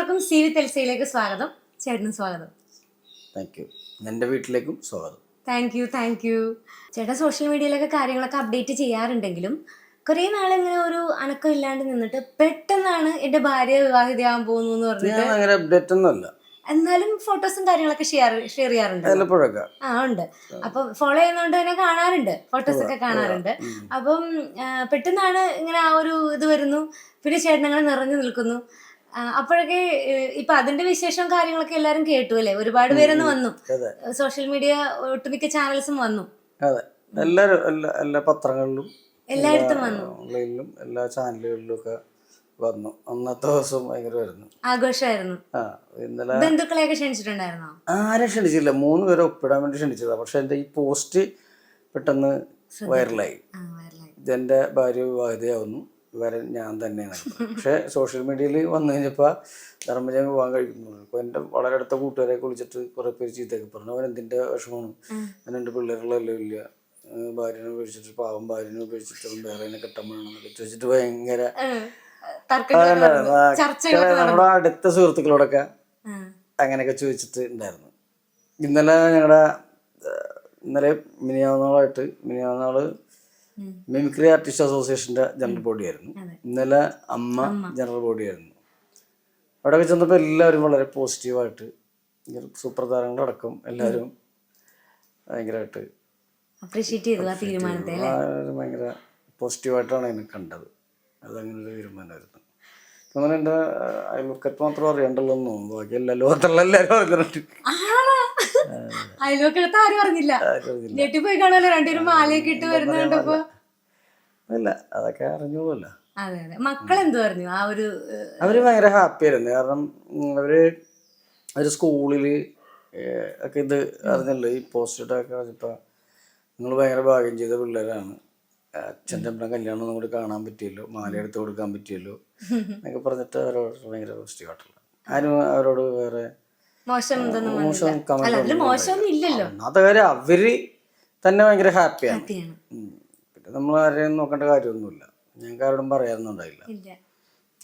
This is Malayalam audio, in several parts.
എല്ലാവർക്കും സി വി തെൽസയിലേക്ക് സ്വാഗതം. ചേട്ടനും സ്വാഗതം. Thank you. എൻ്റെ വീട്ടിലേക്കും സ്വാഗതം. Thank you. ചേട്ടൻ സോഷ്യൽ മീഡിയയിലൊക്കെ കാര്യങ്ങളൊക്കെ അപ്ഡേറ്റ് ചെയ്യാറുണ്ടെങ്കിലും കുറേ നാളിങ്ങനെ ഒരു അനക്കം ഇല്ലാണ്ട് നിന്നിട്ട് പെട്ടെന്നാണ് എൻ്റെ ഭാര്യ വിവാഹിതയാകാൻ പോകുന്നു എന്ന് പറഞ്ഞിട്ട്. ഞാൻ അങ്ങനെ അപ്ഡേറ്റ് ഒന്നുമല്ല, എന്നാലും ഫോട്ടോസും കാര്യങ്ങളൊക്കെ ഷെയർ ചെയ്യാറുണ്ട്. ഉണ്ട്. അപ്പം ഫോളോ ചെയ്യുന്നതുകൊണ്ട് തന്നെ കാണാറുണ്ട്, ഫോട്ടോസ് ഒക്കെ കാണാറുണ്ട്. അപ്പം പെട്ടെന്നാണ് ഇങ്ങനെ ആ ഒരു ഇത് വരുന്നു, പിന്നെ ചേട്ടൻ അങ്ങനെ നിറഞ്ഞു നിൽക്കുന്നു. അപ്പോഴൊക്കെ ഇപ്പൊ അതിന്റെ വിശേഷവും കാര്യങ്ങളൊക്കെ എല്ലാരും കേട്ടു അല്ലേ? ഒരുപാട് പേരൊന്ന് വന്നു, സോഷ്യൽ മീഡിയ ഒട്ടുമിക്ക ചാനൽസും വന്നു. അതെ, എല്ലാവരും എല്ലാ പത്രങ്ങളിലും എല്ലായിടത്തും വന്നു, ഓൺലൈനിലും എല്ലാ ചാനലുകളിലും ഒക്കെ വന്നു. അന്നത്തെ ദിവസം ഭയങ്കരമായിരുന്നു, ആഘോഷമായിരുന്നു. ഇന്നലെ ബന്ധുക്കളെയൊക്കെ ക്ഷണിച്ചിട്ടുണ്ടായിരുന്നോ? ആരും ക്ഷണിച്ചില്ല, 3 പേരെ ഒപ്പിടാൻ വേണ്ടി ക്ഷണിച്ചതാ. പക്ഷെ എൻ്റെ ഈ പോസ്റ്റ് പെട്ടെന്ന് വൈറലായി. ഇതെൻ്റെ ഭാര്യ വിവാഹിതയാവുന്നു, വരൻ ഞാൻ തന്നെയാണ്. പക്ഷെ സോഷ്യൽ മീഡിയയിൽ വന്നു കഴിഞ്ഞപ്പോൾ ധർമ്മജൻ വിവാഹം കഴിക്കുന്നു. ഇപ്പോൾ എൻ്റെ വളരെ അടുത്ത കൂട്ടുകാരെ വിളിച്ചിട്ട് കുറേ പേര് ചീത്തയൊക്കെ പറഞ്ഞു. അവൻ എന്തിൻ്റെ വിഷമമാണ്, ഞാൻ 2 പിള്ളേരുകളല്ലോ ഇല്ല, ഭാര്യനെ ഉപേക്ഷിച്ചിട്ട്, പാവം ഭാര്യനെ ഉപേക്ഷിച്ചിട്ട് വേറെ കെട്ടാൻ വേണമെന്നൊക്കെ ചോദിച്ചിട്ട് ഭയങ്കര നമ്മുടെ അടുത്ത സുഹൃത്തുക്കളോടൊക്കെ അങ്ങനെയൊക്കെ ചോദിച്ചിട്ട് ഉണ്ടായിരുന്നു. ഇന്നലെ മിനിയാന്നാള് മിമിക്രി ആർട്ടിസ്റ്റ് അസോസിയേഷന്റെ ജനറൽ ബോഡി ആയിരുന്നു. ഇന്നലെ അമ്മ ജനറൽ ബോഡി ആയിരുന്നു. അവിടെയൊക്കെ ചെന്നപ്പോൾ എല്ലാവരും വളരെ പോസിറ്റീവായിട്ട്, സൂപ്പർ താരങ്ങളടക്കം എല്ലാവരും ഭയങ്കരമായിട്ട് ഭയങ്കര പോസിറ്റീവായിട്ടാണ് അതിനെ കണ്ടത്. അതങ്ങനൊരു തീരുമാനമായിരുന്നു. അങ്ങനെ എൻ്റെ അയൽവക്കത്ത് മാത്രം അറിയണ്ടല്ലോ എന്ന് തോന്നുന്നു, ബാക്കി എല്ലാ ലോകത്തുള്ള എല്ലാവരും അറിഞ്ഞിട്ട്. അയൽവക്കത്ത് ആരും അറിഞ്ഞില്ല, ഞെട്ടിപ്പോയി കാണുമല്ലോ രണ്ടുപേരും മാലയൊക്കെ ഇട്ട് വരുന്നുണ്ടപ്പോ. അല്ല, അതൊക്കെ അറിഞ്ഞോളൂല്ല. മക്കളെന്തു പറഞ്ഞു? അവര് ഭയങ്കര ഹാപ്പി ആയിരുന്നു. കാരണം അവര് സ്കൂളില് ഒക്കെ ഇത് അറിഞ്ഞല്ലോ, ഈ പോസ്റ്റൊക്കെ അറിഞ്ഞപ്പോ നിങ്ങൾ ഭയങ്കര ഭാഗ്യം ചെയ്ത പിള്ളേരാണ്, അച്ഛൻ്റെ അമ്മ കല്യാണം ഒന്നും കൂടി കാണാൻ പറ്റിയല്ലോ, മാല എടുത്ത് കൊടുക്കാൻ പറ്റിയല്ലോ എന്നൊക്കെ പറഞ്ഞിട്ട് അവരോട് ഭയങ്കര പോസിറ്റീവായിട്ടുള്ള. ആരും അവരോട് വേറെ മോശം ഒന്നാമത്തെ കാര്യം അവര് തന്നെ ഭയങ്കര ഹാപ്പിയാണ്. പിന്നെ നമ്മൾ ആരെയും നോക്കേണ്ട കാര്യമൊന്നുമില്ല. ഞങ്ങൾക്ക് ആരോടും പറയാനൊന്നുണ്ടായില്ല.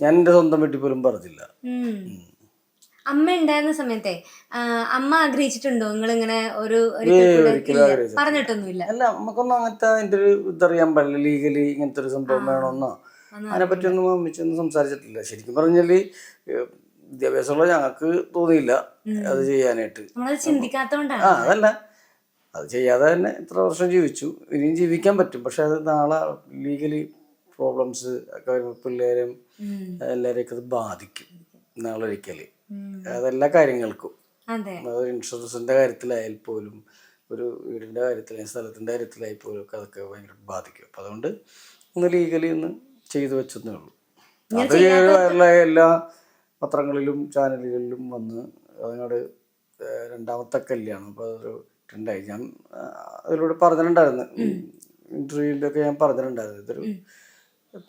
ഞാൻ എൻ്റെ സ്വന്തം വീട്ടിൽ പോലും പറഞ്ഞില്ല. അമ്മ ഉണ്ടായിരുന്ന സമയത്തെ അമ്മ ആഗ്രഹിച്ചിട്ടുണ്ടോ നിങ്ങളിങ്ങനെ പറഞ്ഞിട്ടൊന്നുമില്ല? അല്ല, നമുക്കൊന്നും അങ്ങനത്തെ അതിൻ്റെ ഒരു ഇതറിയാൻ പാടില്ല. ലീഗലി ഇങ്ങനത്തെ ഒരു സംഭവം വേണമെന്നോ അതിനെപ്പറ്റിയൊന്നും അമ്മച്ചൊന്നും സംസാരിച്ചിട്ടില്ല. ശരിക്കും പറഞ്ഞാല് വിദ്യാഭ്യാസമുള്ള ഞങ്ങൾക്ക് തോന്നിയില്ല അത് ചെയ്യാനായിട്ട്. അതല്ല, അത് ചെയ്യാതെ തന്നെ ഇത്ര വർഷം ജീവിച്ചു, ഇനിയും ജീവിക്കാൻ പറ്റും. പക്ഷെ അത് നാളെ ലീഗലി പ്രോബ്ലംസ് ഒക്കെ വരുമ്പോൾ പിള്ളേരും എല്ലാവരെയൊക്കെ അത് ബാധിക്കും നാളെ ഒരിക്കല്. അതെല്ലാ കാര്യങ്ങൾക്കും, അതൊരു ഇൻഷുറൻസിന്റെ കാര്യത്തിലായാൽ പോലും, ഒരു വീടിന്റെ കാര്യത്തിലായാലും സ്ഥലത്തിന്റെ കാര്യത്തിലായി പോലും ഒക്കെ അതൊക്കെ ഭയങ്കര ബാധിക്കും. അപ്പം അതുകൊണ്ട് ഒന്ന് ലീഗലി ഒന്ന് ചെയ്തു വെച്ചെന്നേ ഉള്ളൂ. അത് വൈറലായ എല്ലാ പത്രങ്ങളിലും ചാനലുകളിലും വന്ന് അതിനോട് രണ്ടാമത്തെ കല്യാണം. അപ്പോൾ അതൊരു ട്രെൻഡായി. ഞാൻ അതിലൂടെ പറഞ്ഞിട്ടുണ്ടായിരുന്നു, ഇൻ്റർവ്യൂവിലൊക്കെ ഞാൻ പറഞ്ഞിട്ടുണ്ടായിരുന്നു, ഇതൊരു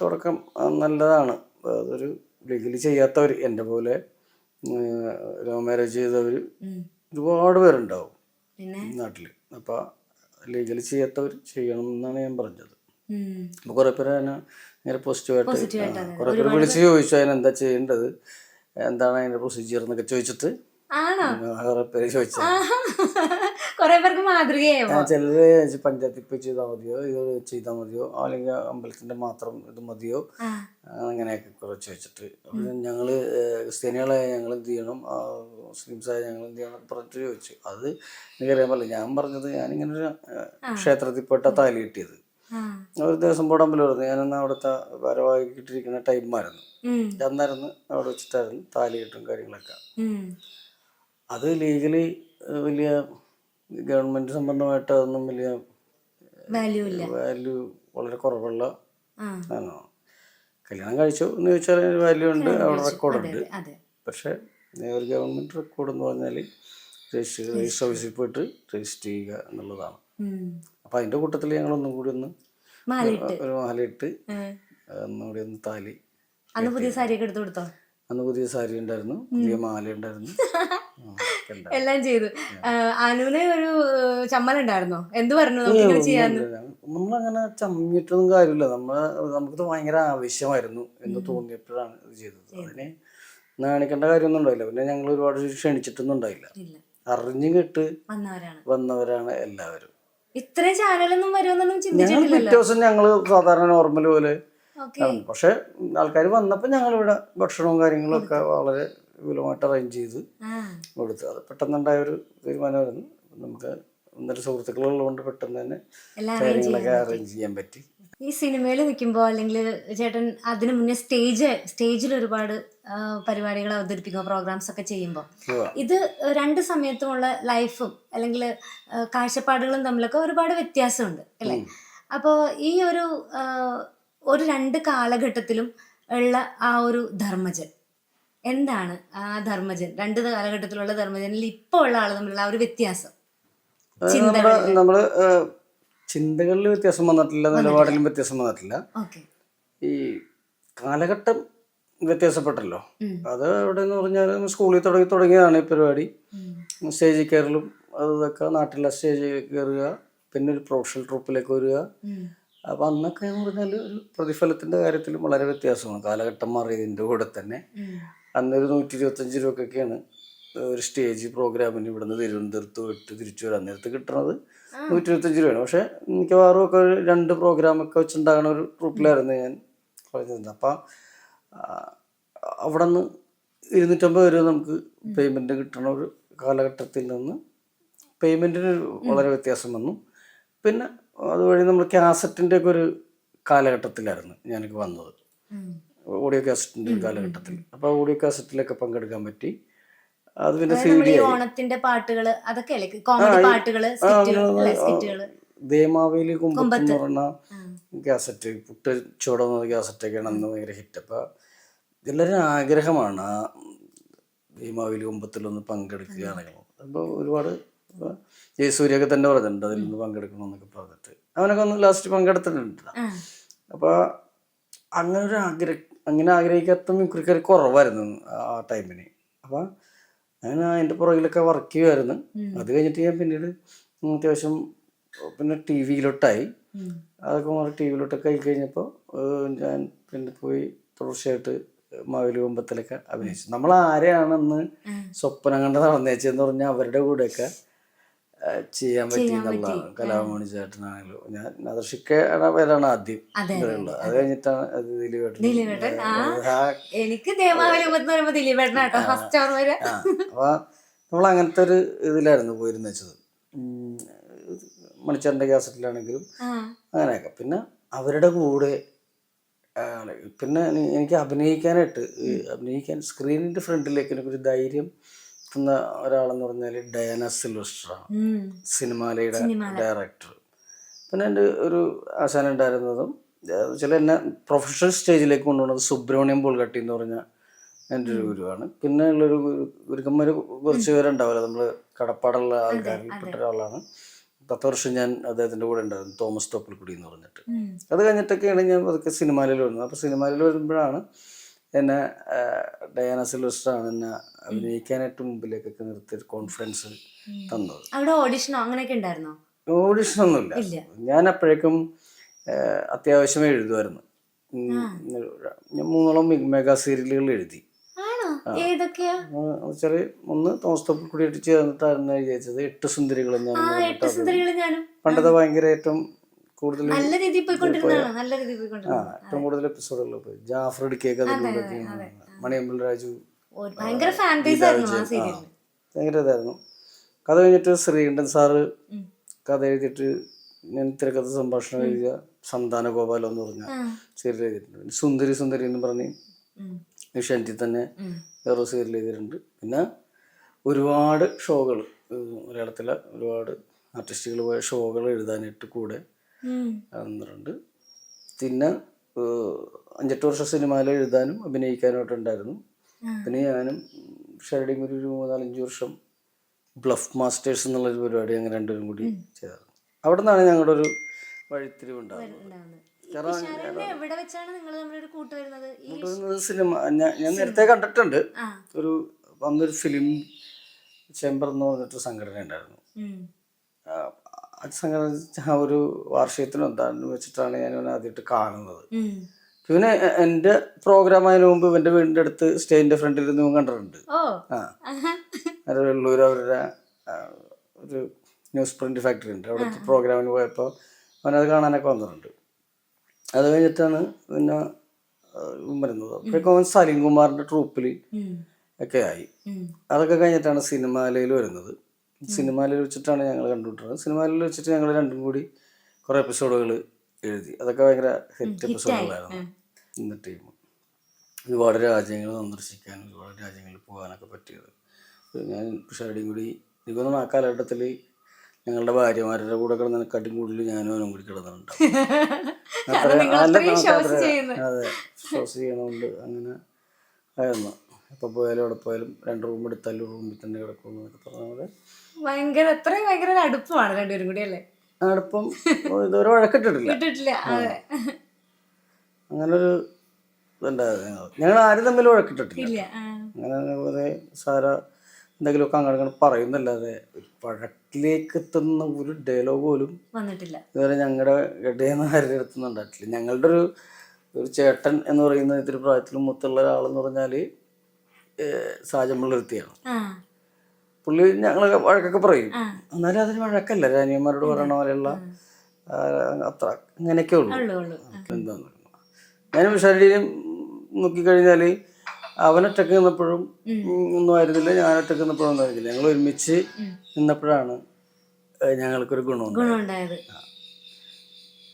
തുടക്കം നല്ലതാണ്. അതൊരു ലീഗലി ചെയ്യാത്തവർ, എൻ്റെ പോലെ ലവ് മാരേജ് ചെയ്തവർ ഒരുപാട് പേരുണ്ടാവും നാട്ടിൽ. അപ്പോൾ ലീഗലി ചെയ്യാത്തവർ ചെയ്യണം എന്നാണ് ഞാൻ പറഞ്ഞത്. അപ്പോൾ കുറേ പേര് അതിനെ ഇങ്ങനെ പോസിറ്റീവായിട്ട് കുറേ പേര് വിളിച്ച് ചോദിച്ചു അതിനെന്താ ചെയ്യേണ്ടത്, എന്താണ് അതിൻ്റെ പ്രൊസീജിയർ എന്നൊക്കെ ചോദിച്ചിട്ട് കുറേ പേര് ചോദിച്ചു. ചിലര് പഞ്ചായത്തിൽ പോയി ചെയ്താൽ മതിയോ, ഇത് ചെയ്താൽ മതിയോ, അല്ലെങ്കിൽ അമ്പലത്തിന്റെ മാത്രം ഇത് മതിയോ, അങ്ങനെയൊക്കെ കുറെ ചോദിച്ചിട്ട്. ഞങ്ങള് ക്രിസ്ത്യാനികളായ ഞങ്ങൾ എന്ത് ചെയ്യണം, മുസ്ലിംസായ ഞങ്ങൾ എന്ത് ചെയ്യണം പറഞ്ഞിട്ട് ചോദിച്ചു. അത് എനിക്കറിയാൻ പറ്റില്ല. ഞാൻ പറഞ്ഞത് ഞാനിങ്ങനെ ഒരു ക്ഷേത്രത്തിൽ പോയിട്ടാ താലി കിട്ടിയത്. ഒരു ദിവസം പോടമ്പലായിരുന്നു. ഞാനന്ന് അവിടുത്തെ ഭാരവാഹിക്കിട്ടിരിക്കുന്ന ടൈമായിരുന്നു. അന്നായിരുന്നു അവിടെ വെച്ചിട്ടായിരുന്നു താലി കിട്ടും കാര്യങ്ങളൊക്കെ. അത് ലീഗലി വലിയ ഗവൺമെന്റ് സംബന്ധമായിട്ട് അതൊന്നും വലിയ വാല്യൂ വളരെ കുറവുള്ള ആണോ. കല്യാണം കഴിച്ചു എന്ന് ചോദിച്ചാൽ വാല്യൂ ഉണ്ട്, അവിടെ റെക്കോർഡുണ്ട്. പക്ഷെ ഒരു ഗവൺമെന്റ് റെക്കോർഡ് എന്ന് പറഞ്ഞാൽ രജിസ്റ്റർ ഓഫീസിൽ പോയിട്ട് രജിസ്റ്റർ ചെയ്യുക എന്നുള്ളതാണ്. അപ്പൊ അതിന്റെ കൂട്ടത്തിൽ ഞങ്ങൾ ഒന്നും കൂടി ഒരു മാലയിട്ട് ഒന്നുകൂടി ഒന്ന് താലി. അന്ന് പുതിയ സാരിയൊക്കെ എടുത്തു കൊടുത്തോ? അന്ന് പുതിയ സാരി ഉണ്ടായിരുന്നു, പുതിയ മാല ഉണ്ടായിരുന്നു, എല്ലാം ചെയ്തു. അനുവിന് ഒരു ചമ്മലുണ്ടായിരുന്നോ? എന്ത് പറഞ്ഞു? നമ്മളങ്ങനെ ചമ്മിട്ടൊന്നും കാര്യമില്ല. നമുക്കിത് ഭയങ്കര ആവശ്യമായിരുന്നു എന്ന് തോന്നിയപ്പോഴാണ് ഇത് ചെയ്തത്. അതിന് നാണിക്കേണ്ട കാര്യമൊന്നും ഉണ്ടായില്ല. പിന്നെ ഞങ്ങൾ ഒരുപാട് ക്ഷണിച്ചിട്ടൊന്നും ഉണ്ടായില്ല. ഇല്ല, അറിഞ്ഞു കേട്ട് വന്നവരാണ്. വന്നവരാണ് എല്ലാവരും. ഇത്രയും ചാനലൊന്നും വരുമെന്നൊന്നും ഞങ്ങൾ ചിന്തിച്ചിട്ടില്ലല്ലോ. പിറ്റേ ദിവസം ഞങ്ങൾ സാധാരണ നോർമൽ പോലെ ഓക്കെ. നടന്നു. പക്ഷെ ആൾക്കാർ വന്നപ്പോൾ ഞങ്ങളിവിടെ ഭക്ഷണവും കാര്യങ്ങളൊക്കെ വളരെ വിപുലമായിട്ട് അറേഞ്ച് ചെയ്ത് കൊടുത്തു. അത് പെട്ടെന്നുണ്ടായ ഒരു തീരുമാനമായിരുന്നു. നമുക്ക് ഒന്നര സുഹൃത്തുക്കളുള്ളതുകൊണ്ട് പെട്ടെന്ന് തന്നെ കാര്യങ്ങളൊക്കെ അറേഞ്ച് ചെയ്യാൻ പറ്റി. ഈ സിനിമയിൽ നിൽക്കുമ്പോൾ അല്ലെങ്കിൽ ചേട്ടൻ അതിനു മുന്നേ സ്റ്റേജിൽ ഒരുപാട് പരിപാടികൾ അവതരിപ്പിക്കുക, പ്രോഗ്രാംസ് ഒക്കെ ചെയ്യുമ്പോൾ ഇത് രണ്ട് സമയത്തുമുള്ള ലൈഫും അല്ലെങ്കിൽ കാഴ്ചപ്പാടുകളും തമ്മിലൊക്കെ ഒരുപാട് വ്യത്യാസമുണ്ട് അല്ലേ? അപ്പോൾ ഈ ഒരു രണ്ട് കാലഘട്ടത്തിലും ഉള്ള ആ ഒരു ധർമ്മജൻ എന്താണ്? ആ ധർമ്മജൻ, രണ്ട് കാലഘട്ടത്തിലുള്ള ധർമ്മജനിൽ ഇപ്പോൾ ഉള്ള ആൾ തമ്മിലുള്ള ആ ഒരു വ്യത്യാസം. നമ്മള് ചിന്തകളിൽ വ്യത്യാസം വന്നിട്ടില്ല, നിലപാടിലും വ്യത്യാസം വന്നിട്ടില്ല. ഈ കാലഘട്ടം വ്യത്യാസപ്പെട്ടല്ലോ. അത് എവിടെ എന്ന് പറഞ്ഞാൽ സ്കൂളിൽ തുടങ്ങിയതാണ് ഈ പരിപാടി. സ്റ്റേജിൽ കയറലും അതൊക്കെ, നാട്ടിലെ സ്റ്റേജിൽ കയറുക, പിന്നെ ഒരു പ്രൊഫഷണൽ ട്രൂപ്പിലേക്ക് വരിക. അപ്പം അന്നൊക്കെ എന്ന് പറഞ്ഞാൽ ഒരു പ്രതിഫലത്തിൻ്റെ കാര്യത്തിലും വളരെ വ്യത്യാസമാണ്. കാലഘട്ടം മാറിയതിൻ്റെ കൂടെ തന്നെ അന്നൊരു 125 രൂപക്കൊക്കെയാണ് ഒരു സ്റ്റേജ് പ്രോഗ്രാമിന് ഇവിടുന്ന് തിരുവനന്തപുരത്ത് പോയിട്ട് തിരിച്ചു വരാൻ നേരത്ത് കിട്ടുന്നത് 125 രൂപയാണ്. പക്ഷെ മിക്കവാറും ഒക്കെ 2 പ്രോഗ്രാമൊക്കെ വെച്ചിട്ടുണ്ടാകുന്ന ഒരു ട്രൂപ്പിലായിരുന്നു ഞാൻ പറഞ്ഞിരുന്നത്. അപ്പം അവിടെ നിന്ന് 250 രൂപ നമുക്ക് പേയ്മെൻറ്റ് കിട്ടുന്ന ഒരു കാലഘട്ടത്തിൽ നിന്ന് പേയ്മെൻറ്റിന് വളരെ വ്യത്യാസം വന്നു. പിന്നെ അതുവഴി നമ്മൾ കാസറ്റിൻ്റെ ഒക്കെ ഒരു കാലഘട്ടത്തിലായിരുന്നു ഞാനൊക്കെ വന്നത്, ഓഡിയോ കാസറ്റിൻ്റെ ഒരു കാലഘട്ടത്തിൽ. അപ്പോൾ ഓഡിയോ കാസറ്റിലൊക്കെ പങ്കെടുക്കാൻ പറ്റി. അത് പിന്നെ ഓണത്തിന്റെ പാട്ടുകള് അതൊക്കെ കോമഡി പാട്ടുകള്, ദേമാവേലി കുമ്പത്ത് എന്ന് പറഞ്ഞ കാസറ്റ്, പുട്ട് ചോടുന്ന കാസറ്റൊക്കെയാണ് അന്ന് ഭയങ്കര ഹിറ്റ്. അപ്പം എല്ലാവരും ആഗ്രഹമാണ് ആ ദേമാവേലി കുമ്പത്തിലൊന്ന് പങ്കെടുക്കുകയാണെങ്കിൽ. അപ്പോൾ ഒരുപാട് ജയസൂര്യൊക്കെ തന്നെ പറഞ്ഞിട്ടുണ്ട് അതിലൊന്ന് പങ്കെടുക്കണമെന്നൊക്കെ പറഞ്ഞിട്ട്. അവനൊക്കെ ഒന്ന് ലാസ്റ്റ് പങ്കെടുത്തിട്ടുണ്ട്. അപ്പോൾ അങ്ങനെ ആഗ്രഹിക്കാത്ത മിക്കുറിക്കാർ കുറവായിരുന്നു ആ ടൈമിന്. അപ്പം ഞാൻ അതിൻ്റെ പുറകിലൊക്കെ വർക്ക് ചെയ്യുമായിരുന്നു. അത് കഴിഞ്ഞിട്ട് ഞാൻ പിന്നീട് അത്യാവശ്യം പിന്നെ ടി വിയിലോട്ടായി. അതൊക്കെ മാറി ടി വിയിലോട്ടൊക്കെ ആയി കഴിഞ്ഞപ്പോൾ ഞാൻ പിന്നെ പോയി തുടർച്ചയായിട്ട് മാവേലി കുമ്പത്തിലൊക്കെ അഭിനയിച്ചു. നമ്മൾ ആരെയാണെന്ന് സ്വപ്നം കണ്ട് നടന്നേച്ചെന്ന് പറഞ്ഞാൽ അവരുടെ കൂടെയൊക്കെ ചെയ്യാൻ പറ്റി എന്നുള്ളതാണ്. കലാമണി ചേട്ടനാണെങ്കിലും ഞാൻ നദർഷിക്കയുടെ പേരാണ് ആദ്യം ഉള്ളത്. അത് കഴിഞ്ഞിട്ടാണ് അത് ദിലീപേട്ടൻ. അപ്പൊ നമ്മൾ അങ്ങനത്തെ ഒരു ഇതിലായിരുന്നു പോയിരുന്നു വെച്ചത്. മണിച്ചേട്ടൻ്റെ കാസറ്റിലാണെങ്കിലും അങ്ങനെയൊക്കെ. പിന്നെ അവരുടെ കൂടെ പിന്നെ എനിക്ക് അഭിനയിക്കാൻ സ്ക്രീനിന്റെ ഫ്രണ്ടിലേക്ക് എനിക്കൊരു ധൈര്യം തന്ന ഒരാളെന്ന് പറഞ്ഞാൽ ഡയാന സിൽവസ്റ്ററാണ്, സിനിമാലയുടെ ഡയറക്ടർ. പിന്നെ എൻ്റെ ഒരു ആശാനം ഉണ്ടായിരുന്നതും എന്നെ പ്രൊഫഷണൽ സ്റ്റേജിലേക്ക് കൊണ്ടുപോകുന്നത് സുബ്രഹ്മണ്യം പുൽകട്ടി എന്ന് പറഞ്ഞ എൻ്റെ ഒരു ഗുരുവാണ്. പിന്നെ ഉള്ളൊരു ഗുരുക്കന്മാർ കുറച്ച് പേരുണ്ടാവില്ല, നമ്മൾ കടപ്പാടുള്ള ആൾക്കാരിൽ പെട്ട ഒരാളാണ്. 10 വർഷം ഞാൻ അദ്ദേഹത്തിൻ്റെ കൂടെ ഉണ്ടായിരുന്നു, തോമസ് തോപ്പിൽക്കുടി എന്ന് പറഞ്ഞിട്ട്. അത് കഴിഞ്ഞിട്ടൊക്കെയാണ് ഞാൻ അതൊക്കെ സിനിമാലയിൽ വരുന്നത്. അപ്പോൾ സിനിമാലയിൽ വരുമ്പോഴാണ് എന്നെ ഡയാന സിൽവസ്റ്ററാണ് എന്നെ അഭിനയിക്കാനായിട്ട് മുമ്പിലേക്കൊക്കെ നിർത്തി കോൺഫിഡൻസ് തന്നത്. ഓഡിഷനൊന്നുമില്ല. ഞാൻ അപ്പോഴേക്കും അത്യാവശ്യം എഴുതുമായിരുന്നു. ഞാൻ 3 മെഗാ സീരിയലുകൾ എഴുതി. ചെറിയ ഒന്ന് തോമസ് തോപ്പിൽക്കുടി അടിച്ച് തന്നിട്ടായിരുന്നു എഴുതിയത് 8 സുന്ദരികളും ഞാനും. പണ്ടത്തെ ഭയങ്കര ഏറ്റവും കൂടുതൽ ഏറ്റവും കൂടുതൽ എപ്പിസോഡുകൾ പോയി. ജാഫർ ഇടുക്കിയൊക്കെ മണിയമ്പൽ രാജു ഭയങ്കര ഇതായിരുന്നു. കഥ കഴിഞ്ഞിട്ട് ശ്രീകണ്ഠൻ സാറ് കഥ എഴുതിയിട്ട് ഞാൻ തിരക്കഥ സംഭാഷണം എഴുതിയ സന്താന ഗോപാലം എന്ന് പറഞ്ഞ സീരിയൽ എഴുതിയിട്ടുണ്ട്. സുന്ദരി എന്ന് പറഞ്ഞ് ഏഷ്യാനെറ്റിൽ തന്നെ വേറെ സീരിയൽ എഴുതിയിട്ടുണ്ട്. പിന്നെ ഒരുപാട് ഷോകൾ, മലയാളത്തിലെ ഒരുപാട് ആർട്ടിസ്റ്റുകൾ പോയ ഷോകൾ എഴുതാനായിട്ട് കൂടെ വന്നിട്ടുണ്ട്. പിന്നെ 5-8 വർഷം സിനിമയിൽ എഴുതാനും അഭിനയിക്കാനായിട്ടുണ്ടായിരുന്നു. പിന്നെ ഞാനും ഷെറിഡിയും ഒരു 3-4-5 വർഷം ബ്ലഫ് മാസ്റ്റേഴ്സ് എന്നുള്ളൊരു പരിപാടി അങ്ങനെ രണ്ടുപേരും കൂടി ചെയ്തായിരുന്നു. അവിടെ നിന്നാണ് ഞങ്ങളുടെ ഒരു വഴിത്തിരിവുണ്ടാകുന്നത്. സിനിമ ഞാൻ നേരത്തെ കണ്ടിട്ടുണ്ട്. അന്നൊരു ഫിലിം ചേംബർ എന്ന് പറഞ്ഞിട്ട് സംഘടന ഉണ്ടായിരുന്നു. സംഘടന ഒരു വാർഷികത്തിനോ എന്താണെന്ന് വെച്ചിട്ടാണ് ഞാൻ ആദ്യമായിട്ട് കാണുന്നത്. പിന്നെ എൻ്റെ പ്രോഗ്രാം അതിന് മുമ്പ് ഇവൻ്റെ വീടിൻ്റെ അടുത്ത് സ്റ്റേജിൻ്റെ ഫ്രണ്ടിൽ നിന്ന് കണ്ടിട്ടുണ്ട്. ഓ ആ അത് വെള്ളൂർ അവരുടെ ഒരു ന്യൂസ് പ്രിന്റ് ഫാക്ടറി ഉണ്ട്, അവിടുത്തെ പ്രോഗ്രാമിന് പോയപ്പോൾ അവനത് കാണാനൊക്കെ വന്നിട്ടുണ്ട്. അത് കഴിഞ്ഞിട്ടാണ് പിന്നെ വരുന്നത്. അപ്പോഴേക്കും അവൻ സലീം കുമാറിൻ്റെ ട്രൂപ്പിൽ ഒക്കെ ആയി. അതൊക്കെ കഴിഞ്ഞിട്ടാണ് സിനിമാലയിൽ വരുന്നത്. സിനിമാലയിൽ വെച്ചിട്ടാണ് ഞങ്ങൾ കണ്ടുകൊണ്ടിരുന്നത്. സിനിമാലയിൽ വെച്ചിട്ട് ഞങ്ങൾ രണ്ടും കൂടി കുറേ എപ്പിസോഡുകൾ എഴുതി. അതൊക്കെ ഭയങ്കര ഹിറ്റ് എപ്പിസോഡുകളായിരുന്നു. എന്നിട്ട് ഒരുപാട് രാജ്യങ്ങൾ സന്ദർശിക്കാനും ഒരുപാട് രാജ്യങ്ങളിൽ പോകാനൊക്കെ പറ്റിയത്. ഞാൻ പിഷാരടിയും കൂടി എനിക്ക് തോന്നുന്നു ആ കാലഘട്ടത്തിൽ ഞങ്ങളുടെ ഭാര്യമാരുടെ കൂടെ കിടന്നതിനെക്കാട്ടും കൂടുതൽ ഞാനും അവനും കൂടി കിടന്നിട്ടുണ്ട്. അതെ, ഷോസ് ചെയ്യണോണ്ട് അങ്ങനെ ആയിരുന്നു. എപ്പോൾ പോയാലും അവിടെ പോയാലും 2 റൂം എടുത്താലും റൂമിൽ തന്നെ കിടക്കുള്ളൂ എന്നൊക്കെ പറഞ്ഞത് ഭയങ്കര അടുപ്പമാണ് രണ്ടുപേരും കൂടി അല്ലേ? അടുപ്പം ഇതുവരെ വഴക്കിട്ടിട്ടില്ല. അങ്ങനൊരു ഇതുണ്ടായിരുന്നു. ഞങ്ങൾ ആരും തമ്മിൽ വഴക്കിട്ടിട്ടില്ല. അങ്ങനെ വെറുതെ എന്തെങ്കിലുമൊക്കെ അങ്ങനെ പറയുന്നല്ലാതെ വഴക്കിലേക്ക് എത്തുന്ന ഒരു ഡയലോഗ് പോലും വന്നിട്ടില്ല ഇതുവരെ ഞങ്ങളുടെ ഇടയെന്ന് ആരുടെ അടുത്തൊന്നും ഉണ്ടായിട്ടില്ല. ഞങ്ങളുടെ ഒരു ചേട്ടൻ എന്ന് പറയുന്ന ഇത്തിരി പ്രായത്തിലും മുത്തുള്ള ഒരാളെന്ന് പറഞ്ഞാല് സാജമുള്ളൊരുത്തിയാണ്. പുള്ളി ഞങ്ങളൊക്കെ വഴക്കൊക്കെ പറയും, എന്നാലും അതിന് വഴക്കല്ല. രാനിയന്മാരോട് പറയണ പോലെയുള്ള അത്ര അങ്ങനെയൊക്കെ ഉള്ളൂ. എന്താന്ന് ഞാനും വിഷാരിയും നോക്കിക്കഴിഞ്ഞാല് അവനൊറ്റക്ക് നിന്നപ്പോഴും ഒന്നും ആയിരുന്നില്ല, ഞാനൊറ്റക്ക് നിന്നപ്പോഴും ഒന്നും ആയിരുന്നില്ല. ഞങ്ങൾ ഒരുമിച്ച് നിന്നപ്പോഴാണ് ഞങ്ങൾക്കൊരു ഗുണമുണ്ടായത്.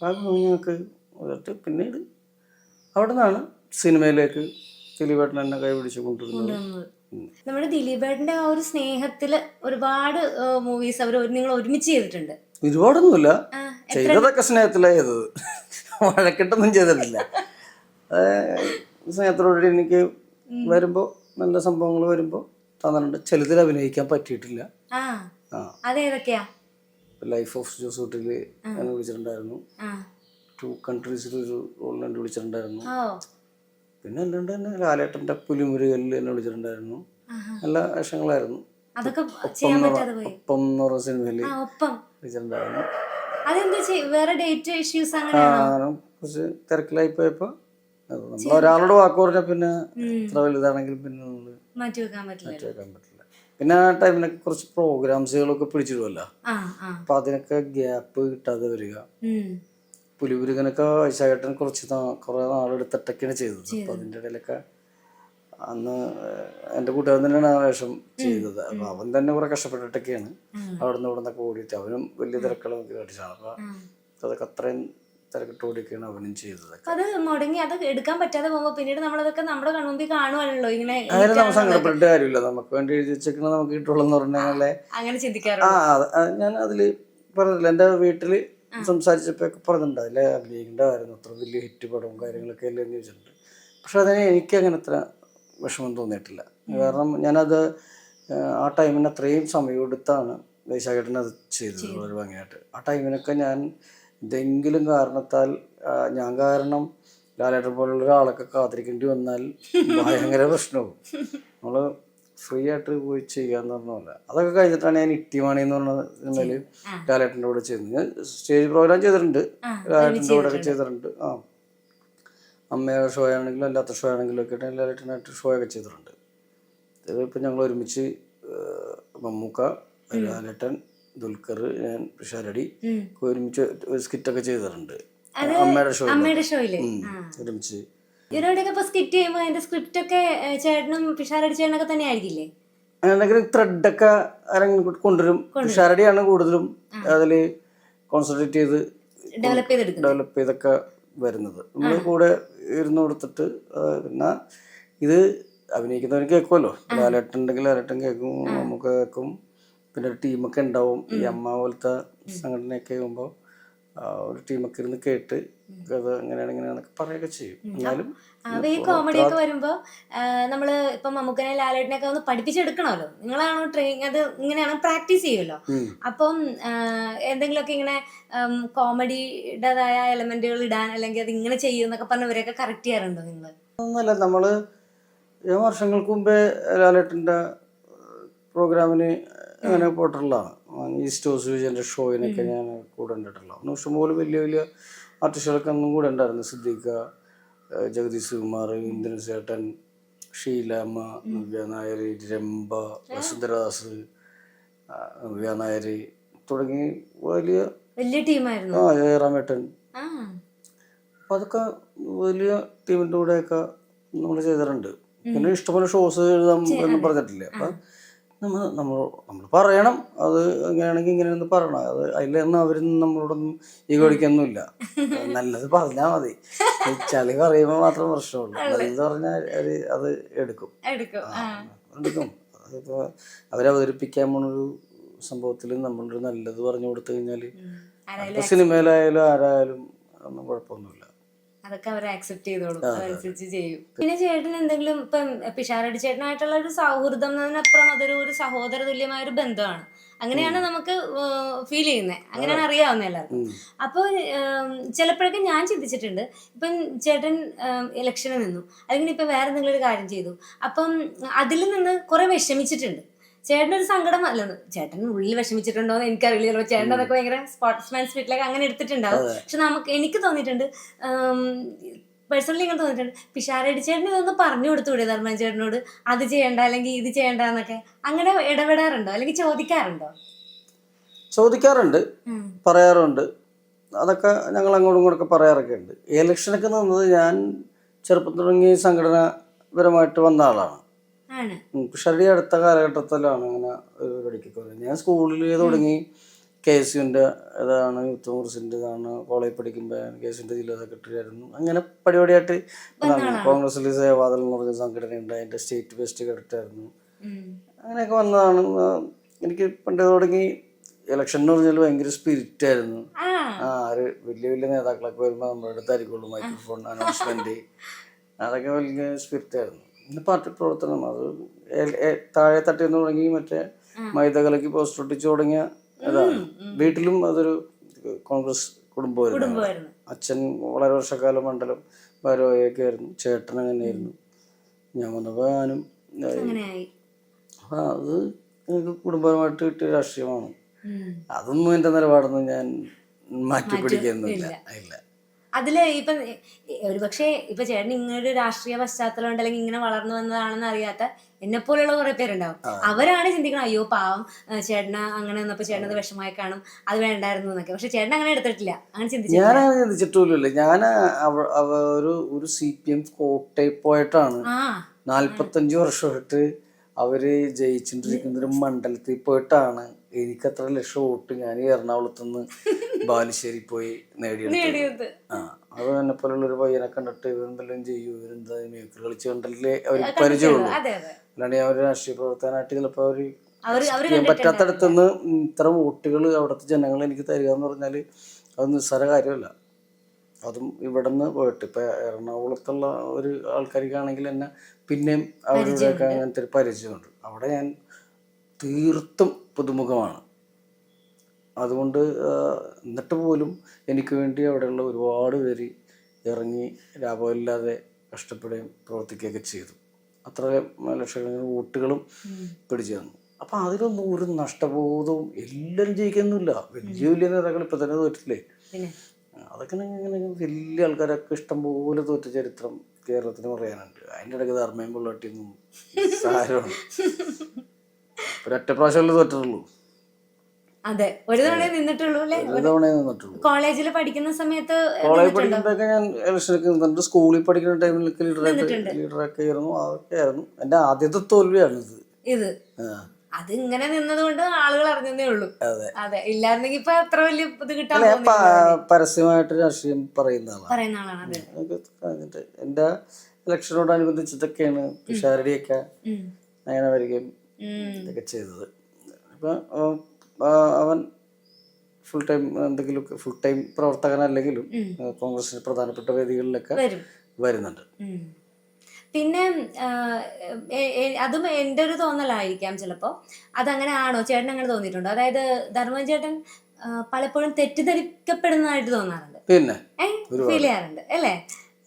ആ ഗുണം ഞങ്ങൾക്ക് പിന്നീട് അവിടെ നിന്നാണ് സിനിമയിലേക്ക് ദിലീപേട്ടൻ എന്നെ കൈ പിടിച്ച് കൊണ്ടുവരുന്നത്. നമ്മുടെ ദിലീപേട്ടന്റെ ആ ഒരു സ്നേഹത്തില് ഒരുപാട് മൂവീസ് നിങ്ങൾ ഒരുമിച്ച് ചെയ്തിട്ടുണ്ട്. ഒരുപാടൊന്നുമില്ല, ചെയ്തതൊക്കെ സ്നേഹത്തിലായത്, വഴക്കിട്ടൊന്നും ചെയ്തിട്ടില്ല. സ്നേഹത്തോടുകൂടി എനിക്ക് വരുമ്പോൾ നല്ല സംഭവങ്ങൾ വരുമ്പോൾ തന്നിട്ടുണ്ട്. ചിലതിൽ അഭിനയിക്കാൻ പറ്റിയിട്ടില്ല. ലൈഫ് ഓഫ് ജോസൂട്ടിൽ എന്നെ വിളിച്ചിട്ടുണ്ടായിരുന്നു. 2 കൺട്രീസിൽ ഒരു റോളിൽ എന്നെ വിളിച്ചിട്ടുണ്ടായിരുന്നു. പിന്നെ അല്ലാണ്ട് തന്നെ ലാലേട്ടൻ്റെ പുലിമുരുകലിൽ എന്നെ വിളിച്ചിട്ടുണ്ടായിരുന്നു. നല്ല വേഷങ്ങളായിരുന്നു. ഒപ്പം എന്ന് പറഞ്ഞ സിനിമയിൽ വിളിച്ചിട്ടുണ്ടായിരുന്നു. കുറച്ച് തിരക്കിലായി പോയപ്പോ നമ്മൾ ഒരാളോട് വാക്ക് പറഞ്ഞാൽ പിന്നെ എത്ര വലുതാണെങ്കിലും പിന്നെ നമ്മള് മാറ്റി വെക്കാൻ പറ്റില്ല. പിന്നെ ആ ടൈമിനൊക്കെ കുറച്ച് പ്രോഗ്രാംസുകളൊക്കെ പിടിച്ചിടുമല്ലോ, അപ്പൊ അതിനൊക്കെ ഗ്യാപ്പ് കിട്ടാതെ വരിക. പുലിമുരുകനൊക്കെ വൈശാഖേട്ടൻ കുറെ നാളെടുത്തിട്ടൊക്കെയാണ് ചെയ്തത്. അപ്പൊ അതിൻ്റെ ഇടയിലൊക്കെ അന്ന് എൻ്റെ കൂട്ടുകാരൻ തന്നെയാണ് ആ വേഷം ചെയ്തത്. അപ്പൊ അവൻ തന്നെ കുറെ കഷ്ടപ്പെട്ടിട്ടൊക്കെയാണ് അവിടെ നിന്ന് ഇവിടെ നിന്നൊക്കെ ഓടിയിട്ട്. അവനും വലിയ തിരക്കുകൾ നമുക്ക് കാട്ടിച്ചാണ്. അപ്പൊ അതൊക്കെ അത്രയും തിരക്കിട്ടോടിയൊക്കെയാണ് അവനും ചെയ്തത്. അത് മുടങ്ങി അത് എടുക്കാൻ പറ്റാതെ പോകുമ്പോ പിന്നീട് നമ്മളതൊക്കെ നമ്മുടെ കൺമുമ്പിൽ കാണുവാണല്ലോ. ഇങ്ങനെ അതിന് നമ്മൾ സങ്കടപ്പെട്ടിട്ട് കാര്യമില്ല. നമുക്ക് വേണ്ടി എഴുതി വെച്ചേക്കണ നമുക്ക് കിട്ടുള്ളൂ എന്ന് പറഞ്ഞാലേ അങ്ങനെ ചിന്തിക്കാറുണ്ട്. ഞാൻ അതില് പറഞ്ഞില്ല, എൻ്റെ വീട്ടില് സംസാരിച്ചപ്പോഴൊക്കെ പറഞ്ഞിട്ടുണ്ട് അതിലെ അഭിനയിക്കേണ്ടതായിരുന്നു, അത്ര വലിയ ഹിറ്റ് പടവും കാര്യങ്ങളൊക്കെ അല്ലേ എന്ന് ചോദിച്ചിട്ടുണ്ട്. പക്ഷെ അതിന് എനിക്ക് അങ്ങനെ അത്ര വിഷമം തോന്നിയിട്ടില്ല. കാരണം ഞാനത് ആ ടൈമിന് അത്രയും സമയം എടുത്താണ് വൈശാഖേട്ടൻ അത് ചെയ്തത് വളരെ ഭംഗിയായിട്ട്. ആ ടൈമിനൊക്കെ ഞാൻ എന്തെങ്കിലും കാരണത്താൽ ഞാൻ കാരണം ലാലേട്ടൻ പോലുള്ള ഒരാളൊക്കെ കാത്തിരിക്കേണ്ടി വന്നാൽ ഭയങ്കര പ്രശ്നവും. നമ്മൾ ഫ്രീ ആയിട്ട് പോയി ചെയ്യാന്ന് പറഞ്ഞ പോലെ അതൊക്കെ കഴിഞ്ഞിട്ടാണ് ഞാൻ ഇട്ടിമാണി എന്ന് പറഞ്ഞ സിനിമയില് ലാലേട്ടൻ്റെ കൂടെ ചെയ്തത്. ഞാൻ സ്റ്റേജ് പ്രോഗ്രാം ചെയ്തിട്ടുണ്ട്, ലാലേട്ടൻ്റെ കൂടെ ഒക്കെ ചെയ്തിട്ടുണ്ട്. അമ്മയുടെ ഷോ ആണെങ്കിലും അല്ലാത്ത ഷോ ആണെങ്കിലും ഒക്കെ ലാലേട്ടനായിട്ട് ഷോ ഒക്കെ ചെയ്തിട്ടുണ്ട്. ഇപ്പം ഞങ്ങൾ ഒരുമിച്ച് മമ്മൂക്ക, ലാലേട്ടൻ, ദുൽഖർ, ഞാൻ, പിഷാരടി ഒരുമിച്ച് ഒരു സ്കിറ്റൊക്കെ ചെയ്തിട്ടുണ്ട് അമ്മയുടെ ഷോയില് ഒരുമിച്ച്. സ്കിറ്റ് ചെയ്യുമ്പോൾ അതിന്റെ സ്ക്രിപ്റ്റ് ഒക്കെ ചേട്ടനും പിഷാരടി ചേട്ടനൊക്കെ തന്നെ ആയിരിക്കില്ലേ? അങ്ങനെ ത്രെഡൊക്കെ കൊണ്ടുവരും. പിഷാരടിയാണ് കൂടുതലും അതിൽ കോൺസെൻട്രേറ്റ് ചെയ്ത് ഡെവലപ്പ് ചെയ്തൊക്കെ വരുന്നത്. നമ്മൾ കൂടെ ഇരുന്ന് കൊടുത്തിട്ട് പിന്നെ ഇത് അഭിനയിക്കുന്നവർ കേൾക്കുമല്ലോ. ലാലേട്ടൻ ഉണ്ടെങ്കിൽ ലാലേട്ടൻ കേൾക്കും, നമുക്ക് കേൾക്കും. പിന്നെ ഒരു ടീമൊക്കെ ഉണ്ടാവും. ഈ അമ്മ പോലത്തെ സംഘടനയൊക്കെ ആകുമ്പോൾ ഒരു ടീമൊക്കെ ഇരുന്ന് കേട്ട് അത് അങ്ങനെയാണെന്നൊക്കെ പറയുകയൊക്കെ ചെയ്യും. എന്നാലും ഈ കോമഡി ഒക്കെ വരുമ്പോ നമ്മള് ഇപ്പൊ മമ്മൂക്കനെ ലാലേട്ടനൊക്കെ ഒന്ന് പഠിപ്പിച്ചെടുക്കണമല്ലോ. നിങ്ങളാണോ ട്രെയിനിങ് അത് ഇങ്ങനെയാണ് പ്രാക്ടീസ് ചെയ്യുമല്ലോ. അപ്പം എന്തെങ്കിലുമൊക്കെ ഇങ്ങനെ കോമഡിയുടേതായ എലമെന്റുകൾ ഇടാൻ അല്ലെങ്കിൽ അത് ഇങ്ങനെ ചെയ്യുന്നൊക്കെ പറഞ്ഞ് ഇവരെയൊക്കെ കറക്റ്റ് ചെയ്യാറുണ്ടോ നിങ്ങൾ? ഒന്നല്ല, നമ്മള് വർഷങ്ങൾക്ക് മുമ്പേ ലാലേട്ടൻ്റെ പ്രോഗ്രാമിന് അങ്ങനെ പോയിട്ടുള്ളതാണ്. ഈ സ്റ്റോസ് വിജയൻ്റെ ഷോയിനൊക്കെ ഞാൻ കൂടെ ഉണ്ടിട്ടുള്ള ഇഷ്ടംപോലെ വലിയ വലിയ ആർട്ടിസ്റ്റുകളൊക്കെ അന്നും കൂടെ ഉണ്ടായിരുന്നു. സിദ്ദീഖ, ജഗദീഷ് ശ്രീകുമാർ, ഇന്ദ്രൻ ചേട്ടൻ, ഷീലാമ്മ, നവ്യ നായർ, രംഭ, വസുന്ധരദാസ്, നവ്യ നായർ തുടങ്ങി വലിയ ടീമായിരുന്നു. ജയറാമേട്ടൻ. അപ്പം അതൊക്കെ വലിയ ടീമിൻ്റെ കൂടെയൊക്കെ നമ്മൾ ചെയ്തിട്ടുണ്ട്. പിന്നെ ഇഷ്ടംപോലെ ഷോസ് എഴുതാൻ എന്ന് പറഞ്ഞിട്ടില്ലേ. അപ്പം നമ്മൾ പറയണം, അത് എങ്ങനെയാണെങ്കിൽ ഇങ്ങനെയൊന്ന് പറയണം. അത് അതിലൊന്നും അവരൊന്നും നമ്മളോടൊന്നും ഈ കടിക്കൊന്നുമില്ല. നല്ലത് പറഞ്ഞാൽ മതി. ചളി പറയുമ്പോൾ മാത്രം പ്രശ്നമുള്ളൂ. നല്ലത് പറഞ്ഞാൽ അത് എടുക്കും. അതിപ്പോൾ അവരവതരിപ്പിക്കാൻ പോണൊരു സംഭവത്തിൽ നമ്മളൊരു നല്ലത് പറഞ്ഞു കൊടുത്തു കഴിഞ്ഞാൽ സിനിമയിലായാലും ആരായാലും ഒന്നും കുഴപ്പമൊന്നുമില്ല. അതൊക്കെ അവർ ആക്സെപ്റ്റ് ചെയ്തോളും, അതനുസരിച്ച് ചെയ്യും. പിന്നെ ചേട്ടൻ എന്തെങ്കിലും ഇപ്പം പിഷാരടി ചേട്ടനായിട്ടുള്ള ഒരു സൗഹൃദം എന്നതിനപ്പുറം അതൊരു സഹോദര തുല്യമായ ഒരു ബന്ധമാണ്. അങ്ങനെയാണ് നമുക്ക് ഫീൽ ചെയ്യുന്നത്, അങ്ങനെയാണ് അറിയാവുന്നത് എല്ലാവർക്കും. അപ്പോൾ ചിലപ്പോഴൊക്കെ ഞാൻ ചിന്തിച്ചിട്ടുണ്ട്, ഇപ്പം ചേട്ടൻ ഇലക്ഷന് നിന്നു, അല്ലെങ്കിൽ ഇപ്പം വേറെ എന്തെങ്കിലും ഒരു കാര്യം ചെയ്തു, അപ്പം അതിൽ നിന്ന് കുറെ വിഷമിച്ചിട്ടുണ്ട്. ചേട്ടനൊരു സങ്കടം അല്ലെന്ന്, ചേട്ടൻ ഉള്ളിൽ വിഷമിച്ചിട്ടുണ്ടോ എന്ന് എനിക്കറിയില്ല. ചിലപ്പോൾ ചേട്ടൻ അതൊക്കെ ഭയങ്കര സ്പോർട്സ്മാൻ സ്പിരിറ്റിലൊക്കെ അങ്ങനെ എടുത്തിട്ടുണ്ടാവും. പക്ഷെ എനിക്ക് തോന്നിയിട്ടുണ്ട്, പേഴ്സണലി ഇങ്ങനെ തോന്നിയിട്ടുണ്ട്, പിഷാരടി ചേട്ടൻ ഇതൊന്ന് പറഞ്ഞു കൊടുത്തുകൂടെ ധർമ്മൻ ചേട്ടനോട്, അത് ചെയ്യണ്ട അല്ലെങ്കിൽ ഇത് ചെയ്യണ്ട എന്നൊക്കെ. അങ്ങനെ ഇടപെടാറുണ്ടോ അല്ലെങ്കിൽ ചോദിക്കാറുണ്ടോ? ചോദിക്കാറുണ്ട്, പറയാറുണ്ട്. അതൊക്കെ ഞങ്ങൾ അങ്ങോട്ടും ഇങ്ങോട്ടൊക്കെ പറയാറൊക്കെ ഉണ്ട്. ഇലക്ഷനൊക്കെ നിന്നത് ഞാൻ ചെറുപ്പം തുടങ്ങി സംഘടനാപരമായിട്ട് വന്ന ആളാണ്. പിഷാരടി അടുത്ത കാലഘട്ടത്തിലാണ് അങ്ങനെ ഒരു പരിപാടിക്കൊക്കെ വരുന്നത്. ഞാൻ സ്കൂളിൽ തുടങ്ങി KSUവിൻ്റെ ഇതാണ്, യൂത്ത് കോൺഗ്രസിൻ്റെ ഇതാണ്. കോളേജിൽ പഠിക്കുമ്പോൾ KSUവിൻ്റെ ജില്ലാ സെക്രട്ടറി ആയിരുന്നു. അങ്ങനെ പരിപാടിയായിട്ട് കോൺഗ്രസിൽ സേവാദൾ എന്ന് പറഞ്ഞ സംഘടനയുണ്ട്, അതിൻ്റെ സ്റ്റേറ്റ് ബെസ്റ്റ് കേഡറ്റായിരുന്നു. അങ്ങനെയൊക്കെ വന്നതാണ്. എനിക്ക് പണ്ട് തുടങ്ങി ഇലക്ഷൻ എന്ന് പറഞ്ഞാൽ ഭയങ്കര സ്പിരിറ്റ് ആയിരുന്നു. ഒരു വലിയ വലിയ നേതാക്കളൊക്കെ വരുമ്പോൾ നമ്മുടെ അടുത്തായിരിക്കുള്ളൂ മൈക്രോഫോൺ അനൗൺസ്മെന്റ്. അതൊക്കെ വലിയ സ്പിരിറ്റ് ആയിരുന്നു. പിന്നെ പാർട്ടി പ്രവർത്തനം അത് താഴെ തട്ടിന്ന് തുടങ്ങി മറ്റേ മൈദകലയ്ക്ക് പോസ്റ്റർ ഒട്ടിച്ചു തുടങ്ങിയ ഇതാണ്. വീട്ടിലും അതൊരു കോൺഗ്രസ് കുടുംബമായിരുന്നു. അച്ഛൻ വളരെ വർഷക്കാലം മണ്ഡലം ഭാരവാഹിയൊക്കെ ആയിരുന്നു. ചേട്ടൻ അങ്ങനെയായിരുന്നു. ഞാൻ വന്നപ്പോൾ ഞാനും അത് എനിക്ക് കുടുംബപരമായിട്ട് കിട്ടിയ രാഷ്ട്രീയമാണ്. അതൊന്നും എൻ്റെ നിലപാടൊന്നും ഞാൻ മാറ്റി പിടിക്കുന്നില്ല. ഇല്ല. അതില് ഇപ്പം ഒരുപക്ഷെ ഇപ്പൊ ചേട്ടൻ ഇങ്ങനൊരു രാഷ്ട്രീയ പശ്ചാത്തലം ഉണ്ട്, അല്ലെങ്കിൽ ഇങ്ങനെ വളർന്നു വന്നതാണെന്ന് അറിയാത്ത എന്നെപ്പോലെയുള്ള കുറെ പേരുണ്ടാവും. അവരാണ് ചിന്തിക്കണം, അയ്യോ പാവം ചേട്ടന് അങ്ങനെ വന്നപ്പോ ചേട്ടനത് വിഷമായി കാണും, അത് വേണ്ടായിരുന്നു എന്നൊക്കെ. പക്ഷെ ചേട്ടൻ അങ്ങനെ എടുത്തിട്ടില്ല, അങ്ങനെ ചിന്തിച്ചിട്ടില്ല. ഞാൻ ഒരു CPM കോട്ടയിൽ പോയിട്ടാണ് 45 വർഷമായിട്ട് അവര് ജയിച്ചിട്ടിരിക്കുന്ന ഒരു മണ്ഡലത്തിൽ പോയിട്ടാണ് എനിക്കത്ര ലക്ഷം വോട്ട് ഞാൻ എറണാകുളത്തുനിന്ന് ബാലുശ്ശേരി പോയി നേടിയെടുത്തത്. അത് എന്നെ പോലുള്ള ഒരു പയ്യനെ കണ്ടിട്ട് ഇവരെന്തെല്ലാം ചെയ്യൂ, ഇവരെന്താ മ്യൂസിക് കളിച്ച് കണ്ടല്ലേ അവർക്ക് പരിചയമുള്ളൂ. അല്ലാണ്ട് ഞാൻ ഒരു രാഷ്ട്രീയ പ്രവർത്തകനായിട്ട് ചിലപ്പോൾ ചെയ്യാൻ പറ്റാത്തടത്തുനിന്ന് ഇത്ര വോട്ടുകൾ അവിടുത്തെ ജനങ്ങൾ എനിക്ക് തരിക എന്ന് പറഞ്ഞാൽ അത് നിസ്സാര കാര്യമല്ല. അതും ഇവിടെ നിന്ന് പോയിട്ട് ഇപ്പം എറണാകുളത്തുള്ള ഒരു ആൾക്കാർക്കാണെങ്കിൽ തന്നെ പിന്നെയും അവരുടെയൊക്കെ അങ്ങനത്തെ ഒരു പരിചയമുണ്ട്. അവിടെ ഞാൻ തീർത്തും പുതുമുഖമാണ്. അതുകൊണ്ട് എന്നിട്ട് പോലും എനിക്ക് വേണ്ടി അവിടെയുള്ള ഒരുപാട് പേര് ഇറങ്ങി ലാഭമില്ലാതെ കഷ്ടപ്പെടുകയും പ്രവർത്തിക്കുകയൊക്കെ ചെയ്തു. അത്ര ലക്ഷക്കണക്കിന് വോട്ടുകളും പിടിച്ചു തന്നു. അപ്പം അതിലൊന്നും ഒരു നഷ്ടബോധവും എല്ലാവരും ജയിക്കുന്നില്ല. വലിയ വലിയ നേതാക്കൾ ഇപ്പം തന്നെ തോറ്റില്ലേ. അതൊക്കെ ഇങ്ങനെ വലിയ ആൾക്കാരൊക്കെ ഇഷ്ടംപോലെ തോറ്റ ചരിത്രം കേരളത്തിന് പറയാനുണ്ട്. അതിൻ്റെ ഇടയ്ക്ക് ധർമ്മയും പൊള്ളാട്ടിയൊന്നും സാരമാണ്. ഒരൊറ്റ പ്രാവശ്യമല്ലേ തോറ്റുള്ളൂ. അതെ, ഒരു തവണ നിന്നിട്ടുള്ളൂ. കോളേജിൽ പഠിക്കുന്ന സമയത്ത് കോളേജിൽ പഠിക്കുമ്പോഴൊക്കെ ഞാൻ ഇലക്ഷനൊക്കെ നിന്നിട്ടുണ്ട്. സ്കൂളിൽ പഠിക്കുന്ന ടൈമിലൊക്കെ ലീഡറൊക്കെ ആയിരുന്നു. അതൊക്കെ ആയിരുന്നു എൻ്റെ ആദ്യത്തെ തോൽവിയാണ് ഇത്. അത് ഇങ്ങനെ നിന്നത് കൊണ്ട് ആളുകൾ അറിഞ്ഞതേ ഉള്ളൂ. അതെ, ഇല്ലായിരുന്നെങ്കിൽ ഇപ്പൊ അത്ര വലിയ ഇത് കിട്ടാൻ പരസ്യമായിട്ട് രാഷ്ട്രീയം പറയുന്ന ആളാണ്. എന്റെ ഇലക്ഷനോടനുബന്ധിച്ചിട്ടൊക്കെയാണ് പിഷാരടിയൊക്കെ അങ്ങനെ വരികയും ഇതൊക്കെ ചെയ്തത്. അപ്പൊ അവൻ ഫുൾ ടൈം പ്രവർത്തകനല്ലെങ്കിലും കോൺഗ്രസിന് പ്രധാനപ്പെട്ട വേദികളിലൊക്കെ വരുന്നുണ്ട്. പിന്നെ അതും എൻ്റെ ഒരു തോന്നലായിരിക്കാം ചിലപ്പോൾ. അതങ്ങനെ ആണോ, ചേട്ടൻ അങ്ങനെ തോന്നിയിട്ടുണ്ടോ? അതായത് ധർമ്മൻ ചേട്ടൻ പലപ്പോഴും തെറ്റിദ്ധരിക്കപ്പെടുന്നതായിട്ട് തോന്നാറുണ്ട്, പിന്നെ ഫീൽ ചെയ്യാറുണ്ട് അല്ലേ?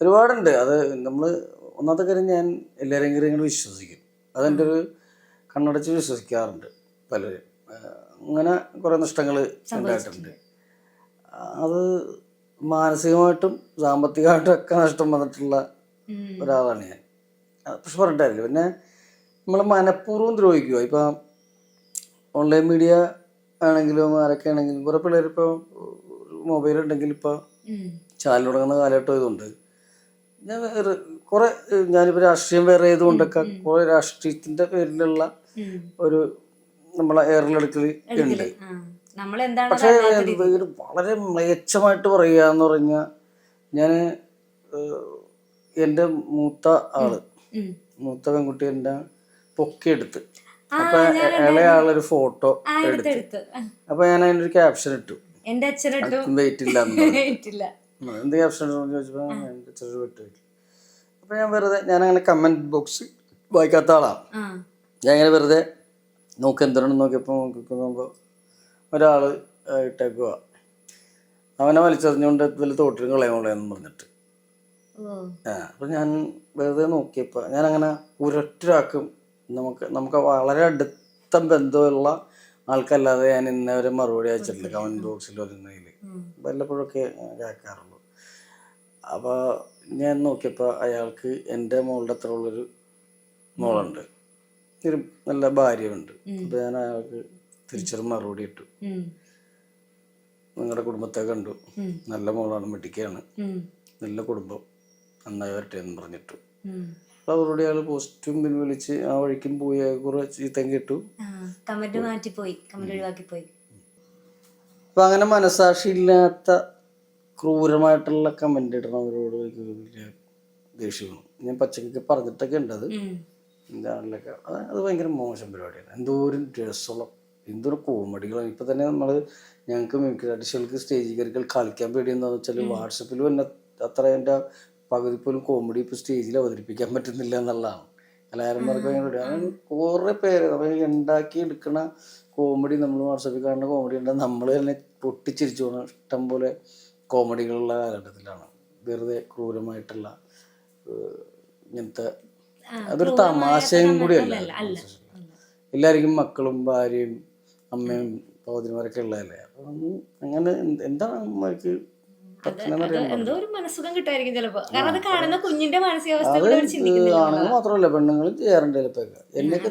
ഒരുപാടുണ്ട്. അത് നമ്മള് ഒന്നാമത്തെ കാര്യം, ഞാൻ എല്ലാവരെങ്കിലും ഇങ്ങനെ വിശ്വസിക്കും. അതെൻ്റെ ഒരു കണ്ണടച്ച് വിശ്വസിക്കാറുണ്ട്. പലരും അങ്ങനെ കുറേ നഷ്ടങ്ങൾ ഉണ്ടായിട്ടുണ്ട്. അത് മാനസികമായിട്ടും സാമ്പത്തികമായിട്ടും ഒക്കെ നഷ്ടം വന്നിട്ടുള്ള ഒരാളാണ് ഞാൻ. പക്ഷെ പറഞ്ഞിട്ടായിരുന്നു പിന്നെ നമ്മൾ മനഃപൂർവ്വം ദ്രോഹിക്കുക. ഇപ്പം ഓൺലൈൻ മീഡിയ ആണെങ്കിലും ആരൊക്കെ ആണെങ്കിലും കുറേ പിള്ളേർ ഇപ്പോൾ മൊബൈൽ ഉണ്ടെങ്കിൽ ഇപ്പോൾ ചാനൽ തുടങ്ങുന്ന കാലഘട്ടം ഇതുണ്ട്. ഞാൻ കുറെ ഞാനിപ്പോൾ രാഷ്ട്രീയം വേറെ ചെയ്തുകൊണ്ടൊക്കെ കുറെ രാഷ്ട്രീയത്തിന്റെ പേരിലുള്ള ഒരു നമ്മളെ എയറിലെടുക്കൽ ഉണ്ട്. പക്ഷേ വളരെ മ്ലേച്ഛമായിട്ട് പറയുക എന്ന് പറഞ്ഞാൽ ഞാൻ എൻ്റെ മൂത്ത പെൺകുട്ടി എൻ്റെ പൊക്കിയെടുത്ത് അപ്പൊ ഇളയാളൊരു ഫോട്ടോ എടുത്ത് അപ്പൊ ഞാൻ അതിനൊരു ക്യാപ്ഷൻ ഇട്ടു, വെയിറ്റ് ഇല്ല എന്ത് ക്യാപ്ഷൻ ചോദിച്ചപ്പോ എന്റെ ചെറിയ വിട്ടു. അപ്പൊ ഞാൻ വെറുതെ ഞാനങ്ങനെ കമന്റ് ബോക്സ് വായിക്കാത്ത ആളാണ്. ഞാൻ ഇങ്ങനെ വെറുതെ എന്തിനാണെന്ന് നോക്കിയപ്പോ ഒരാള് ഇട്ടേക്കുക, അവനെ വലിച്ചെറിഞ്ഞുകൊണ്ട് വല്ല തോട്ടിലും കളയാനുള്ളതെന്ന് പറഞ്ഞിട്ട്. അപ്പൊ ഞാൻ വെറുതെ നോക്കിയപ്പോ ഞാനങ്ങനെ ഒരൊറ്റരാക്കും നമുക്ക് വളരെ അടുത്ത ബന്ധമുള്ള ആൾക്കല്ലാതെ ഞാൻ ഇന്നവരെ മറുപടി അയച്ചിട്ടില്ല കമന്റ് ബോക്സിൽ വരുന്നതിൽ. വല്ലപ്പോഴൊക്കെ കേൾക്കാറുള്ളൂ. അപ്പോൾ ഞാൻ നോക്കിയപ്പോൾ അയാൾക്ക് എൻ്റെ മോളുടെ അത്ര ഉള്ളൊരു മോളുണ്ട്, ഒരു നല്ല ഭാര്യയുണ്ട്. അപ്പോൾ ഞാൻ അയാൾക്ക് തിരിച്ചൊരു മറുപടി ഇട്ടു, നിങ്ങളുടെ കുടുംബത്തെ കണ്ടു, നല്ല മോളാണ്, മിടുക്കിയാണ്, നല്ല കുടുംബം, നന്നായി വരട്ടെ എന്ന് പറഞ്ഞിട്ടു. അപ്പോൾ അവരോട് അയാൾ പോസ്റ്റും പിൻവലിച്ച് ആ വഴിക്കും പോയി കുറെ ചീത്തം കിട്ടു. അപ്പൊ അങ്ങനെ മനസാക്ഷി ഇല്ലാത്ത ക്രൂരമായിട്ടുള്ള കമന്റ് ഇടണവരോട് വലിയ ദേഷ്യമാണ്. ഞാൻ പച്ചക്കൊക്കെ പറഞ്ഞിട്ടൊക്കെ ഉണ്ട്. അത് എന്താണല്ലൊക്കെ അത് ഭയങ്കര മോശം പരിപാടിയാണ്. എന്തോരം രസമുള്ള എന്തോരം കോമഡികളാണ്. ഇപ്പൊ തന്നെ ഞങ്ങൾക്ക് മിമിക്രി ആർട്ടിസ്റ്റുകൾക്ക് സ്റ്റേജിൽ കയറി കളിക്കാൻ പേടിയെന്താണെന്ന് വെച്ചാൽ വാട്സപ്പിൽ തന്നെ അത്ര എൻ്റെ പകുതി പോലും കോമഡി ഇപ്പോൾ സ്റ്റേജിൽ അവതരിപ്പിക്കാൻ പറ്റുന്നില്ല എന്നുള്ളതാണ്. കലാകാരന്മാർക്ക് ഭയങ്കര കുറേ പേര് നമ്മൾ ഉണ്ടാക്കി എടുക്കുന്ന കോമഡി, നമ്മൾ വാട്സപ്പിൽ കാണുന്ന കോമഡി ഉണ്ട്, നമ്മൾ തന്നെ പൊട്ടിച്ചിരിച്ചു പോകണം. ഇഷ്ടം പോലെ കോമഡികളുള്ള കാലഘട്ടത്തിലാണ്. വെറുതെ ക്രൂരമായിട്ടുള്ള ഇങ്ങനത്തെ അതൊരു തമാശയും കൂടിയല്ല. എല്ലാവർക്കും മക്കളും ഭാര്യയും അമ്മയും സഹോദരിമാരൊക്കെ ഉള്ളതല്ലേ. അപ്പം അങ്ങനെ എന്താണ് അമ്മക്ക് എന്തോ ഒരു മനസുഖം കിട്ടായിരിക്കും ചിലപ്പോ. കാരണം അത് കാണുന്ന കുഞ്ഞിന്റെ മാനസികാവസ്ഥ ആണുങ്ങൾ മാത്രമല്ല പെണ്ണുങ്ങളും ചെയ്യാറുണ്ട് ചിലപ്പോ. എന്നൊക്കെ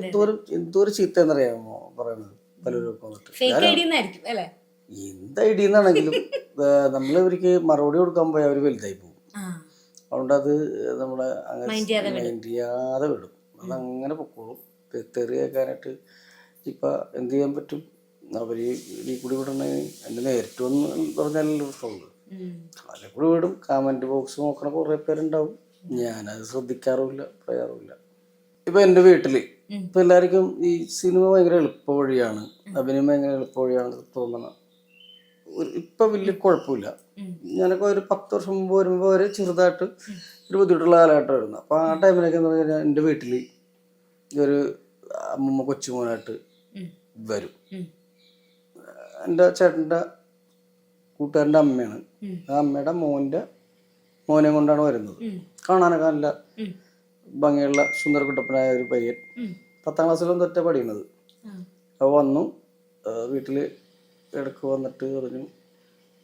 എന്തോരം ചീത്ത എന്നറിയാമോ പറയണത് പലരും. എന്ത് ഐഡിയ എന്നാണെങ്കിലും നമ്മളിവർക്ക് മറുപടി കൊടുക്കാൻ പോയാൽ അവർ വലുതായി പോകും. അതുകൊണ്ട് അത് നമ്മളെ അങ്ങനെ മൈൻഡ് ചെയ്യാതെ വിടും. അതങ്ങനെ പൊക്കോളും. തെറി കേൾക്കാനായിട്ട് ഇപ്പം എന്ത് ചെയ്യാൻ പറ്റും? അവർ ഈ കൂടി വിടണേ എൻ്റെ നേരിട്ട് വന്ന് പറഞ്ഞാലല്ലേ പ്രശ്നമുള്ളൂ. അതിൽ കൂടി വിടും. കമൻറ്റ് ബോക്സ് നോക്കണ കുറേ പേരുണ്ടാവും. ഞാനത് ശ്രദ്ധിക്കാറുമില്ല, പറയാറുമില്ല. ഇപ്പം എൻ്റെ വീട്ടിൽ ഇപ്പം എല്ലാവർക്കും ഈ സിനിമ ഭയങ്കര എളുപ്പ വഴിയാണ്, അഭിനയം ഭയങ്കര എളുപ്പ വഴിയാണെന്ന് തോന്നണം. ഇപ്പം വലിയ കുഴപ്പമില്ല. ഞാനൊക്കെ ഒരു 10 വർഷം മുമ്പ് വരുമ്പോൾ വരെ ചെറുതായിട്ട് ഒരു ബുദ്ധിമുട്ടുള്ള കാലഘട്ടമായിരുന്നു. അപ്പോൾ ആ ടൈമിലൊക്കെ എന്ന് പറഞ്ഞാൽ എൻ്റെ വീട്ടിൽ ഒരു അമ്മൂമ്മ കൊച്ചുമോനായിട്ട് വരും. എൻ്റെ ചേട്ടൻ്റെ കൂട്ടുകാരൻ്റെ അമ്മയാണ്. ആ അമ്മയുടെ മോനെ കൊണ്ടാണ് വരുന്നത്. കാണാനൊക്കെ നല്ല ഭംഗിയുള്ള സുന്ദരകുട്ടപ്പനായ ഒരു പയ്യൻ. 10ാം ക്ലാസ്സിലൊന്നും തൊറ്റ പഠിക്കുന്നത്. അപ്പോൾ വന്നു വീട്ടിൽ ഇടയ്ക്ക് വന്നിട്ട് പറഞ്ഞു,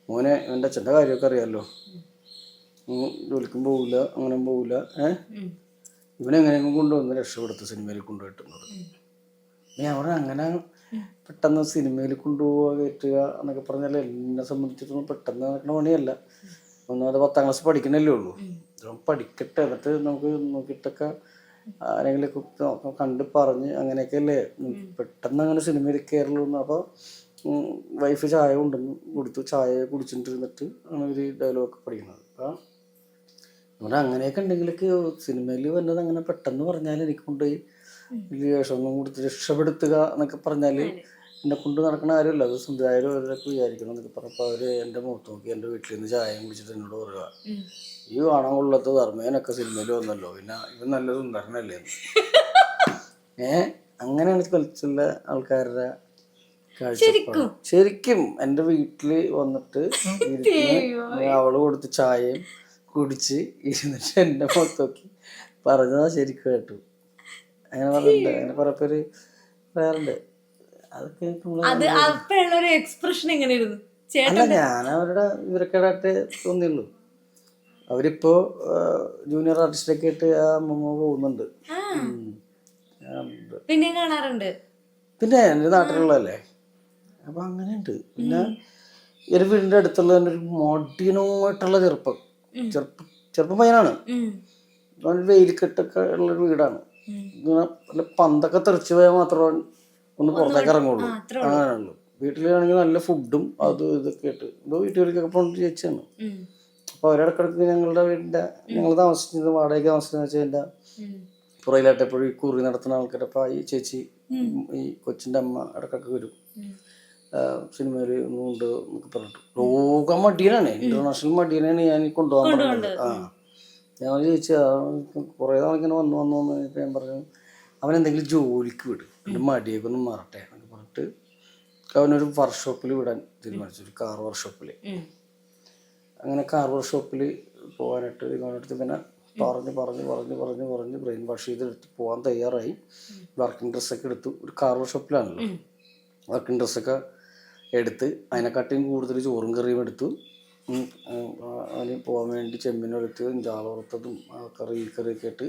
മോനെ എൻ്റെ അച്ഛൻ്റെ കാര്യമൊക്കെ അറിയാമല്ലോ, ജോലിക്കും പോവില്ല, അങ്ങനെ പോവില്ല, ഇവനെങ്ങനെയെങ്കിലും കൊണ്ടുവന്ന് രക്ഷപ്പെടുത്ത് സിനിമയിൽ കൊണ്ടുപോയിട്ടുള്ളത്. ഞാൻ പറഞ്ഞു അങ്ങനെ പെട്ടെന്ന് സിനിമയിൽ കൊണ്ടുപോവുക കയറ്റുക എന്നൊക്കെ പറഞ്ഞാൽ എന്നെ സംബന്ധിച്ചിടത്തോളം പെട്ടെന്ന് നടക്കുന്ന പണിയല്ല. ഒന്നാമത് 10ാം ക്ലാസ് പഠിക്കണല്ലേ ഉള്ളൂ. പഠിക്കട്ടെ, എന്നിട്ട് നമുക്ക് നോക്കിയിട്ടൊക്കെ ആരെങ്കിലുമൊക്കെ കണ്ട് പറഞ്ഞ് അങ്ങനെയൊക്കെ അല്ലേ പെട്ടെന്ന് അങ്ങനെ സിനിമയിൽ കയറുള്ളൂ. അപ്പോൾ വൈഫ് ചായ കൊണ്ടുവന്ന് കൊടുത്തു. ചായ കുടിച്ചിട്ടിരുന്നിട്ട് ആണ് ഒരു ഡയലോഗൊക്കെ പഠിക്കുന്നത്. അപ്പം ഇവിടെ അങ്ങനെയൊക്കെ ഉണ്ടെങ്കിലൊക്കെ സിനിമയിൽ വന്നത് അങ്ങനെ പെട്ടെന്ന് പറഞ്ഞാൽ എനിക്ക് കൊണ്ടുപോയി വലിയ വേഷമൊന്നും കൊടുത്ത് രക്ഷപ്പെടുത്തുക എന്നൊക്കെ പറഞ്ഞാൽ എന്നെ കൊണ്ട് നടക്കുന്ന കാര്യമല്ല. അത് സംവിധായകരും അവരൊക്കെ വിചാരിക്കണം എന്നൊക്കെ പറഞ്ഞപ്പോൾ അവർ എൻ്റെ മുഖത്ത് നോക്കി എൻ്റെ വീട്ടിൽ നിന്ന് ചായയും കുടിച്ചിട്ട് എന്നോട് പറയുക, ഈ കാണാൻ കൊള്ളത്ത് ധർമ്മേനൊക്കെ സിനിമയിൽ വന്നല്ലോ, പിന്നെ ഇത് നല്ല സുന്ദരനല്ലേ. അങ്ങനെയാണ് കളിച്ചുള്ള ആൾക്കാരുടെ കാഴ്ചപ്പാട്. ശരിക്കും എൻ്റെ വീട്ടിൽ വന്നിട്ട് അവള് കൊടുത്ത് ചായയും കുടിച്ച് ഇരുന്നിട്ട് എൻ്റെ മുഖത്ത് നോക്കി പറഞ്ഞതാ ശരിക്കും കേട്ടു. അങ്ങനെ പറഞ്ഞിട്ടുണ്ട്. അങ്ങനെ കുറെ പേര് പറയാറുണ്ട്. അതൊക്കെ അല്ല, ഞാൻ അവരുടെ ഇവരൊക്കെ തോന്നിയുള്ളൂ. അവരിപ്പോ ജൂനിയർ ആർട്ടിസ്റ്റൊക്കെ ആയിട്ട് ആ അമ്മമ്മ പോകുന്നുണ്ട്. പിന്നെ കാണാറുണ്ട്. പിന്നെ എൻ്റെ നാട്ടിലുള്ളതല്ലേ, അപ്പൊ അങ്ങനെയുണ്ട്. പിന്നെ ഒരു വീടിന്റെ അടുത്തുള്ള തന്നെ ഒരു മോഡീനമായിട്ടുള്ള ചെറുപ്പം പയ്യനാണ്. വെയിൽക്കെട്ടൊക്കെ ഉള്ളൊരു വീടാണ്. ഇങ്ങനെ നല്ല പന്തൊക്കെ തെറിച്ച് പോയാൽ മാത്രമേ ഒന്ന് പുറത്തേക്ക് ഇറങ്ങുള്ളൂ. അങ്ങനെയുള്ളൂ. വീട്ടിലാണെങ്കിൽ നല്ല ഫുഡും അതും ഇതൊക്കെ ആയിട്ട് എന്തോ വീട്ടുകാർക്കൊക്കെ പോകേണ്ട ചേച്ചിയാണ്. അപ്പൊ അവരിടക്കിടക്ക് ഞങ്ങൾ താമസിച്ചത് വാടകയ്ക്ക് താമസിച്ചതെന്ന് വെച്ചാൽ എൻ്റെ പുറയിലായിട്ട് എപ്പോഴും ഈ കുറി നടത്തുന്ന ആൾക്കാരെ. അപ്പൊ ഈ ചേച്ചി ഈ കൊച്ചിന്റെ അമ്മ ഇടക്കൊക്കെ വരും. സിനിമയിൽ ഒന്നുകൊണ്ട് എന്നൊക്കെ പറഞ്ഞിട്ട് ലോക മടിയനാണ്, ഇന്റർനാഷണൽ മടിയനാണ് ഞാൻ കൊണ്ടുപോകാൻ പറഞ്ഞത്. ഞാൻ ചോദിച്ചാ കുറെ നാളിങ്ങനെ വന്നു കഴിഞ്ഞപ്പോൾ ഞാൻ പറഞ്ഞു അവനെന്തെങ്കിലും ജോലിക്ക് വിടും, എൻ്റെ മടിയൊക്കെ ഒന്ന് മാറട്ടെ എന്നൊക്കെ പറഞ്ഞിട്ട് അവനൊരു വർക്ക്ഷോപ്പിൽ വിടാൻ തീരുമാനിച്ചു, ഒരു കാർ വർക്ക്ഷോപ്പിൽ. അങ്ങനെ കാർ വർക്ക്ഷോപ്പിൽ പോകാനായിട്ട് ഇവനടുത്ത് പിന്നെ പറഞ്ഞ് ബ്രെയിൻ വാഷ് ചെയ്തെടുത്ത് പോകാൻ തയ്യാറായി. വർക്കിംഗ് ഡ്രസ്സൊക്കെ എടുത്തു. ഒരു കാർ വർക്ക്ഷോപ്പിലാണല്ലോ, വർക്കിംഗ് ഡ്രസ്സൊക്കെ എടുത്ത് അതിനെക്കാട്ടിയും കൂടുതൽ ചോറും കറിയും എടുത്തു. അതിന് പോകാൻ വേണ്ടി ചെമ്മീനെടുത്ത് ജാള വറുത്തതും കറിയൊക്കെ ഇട്ട്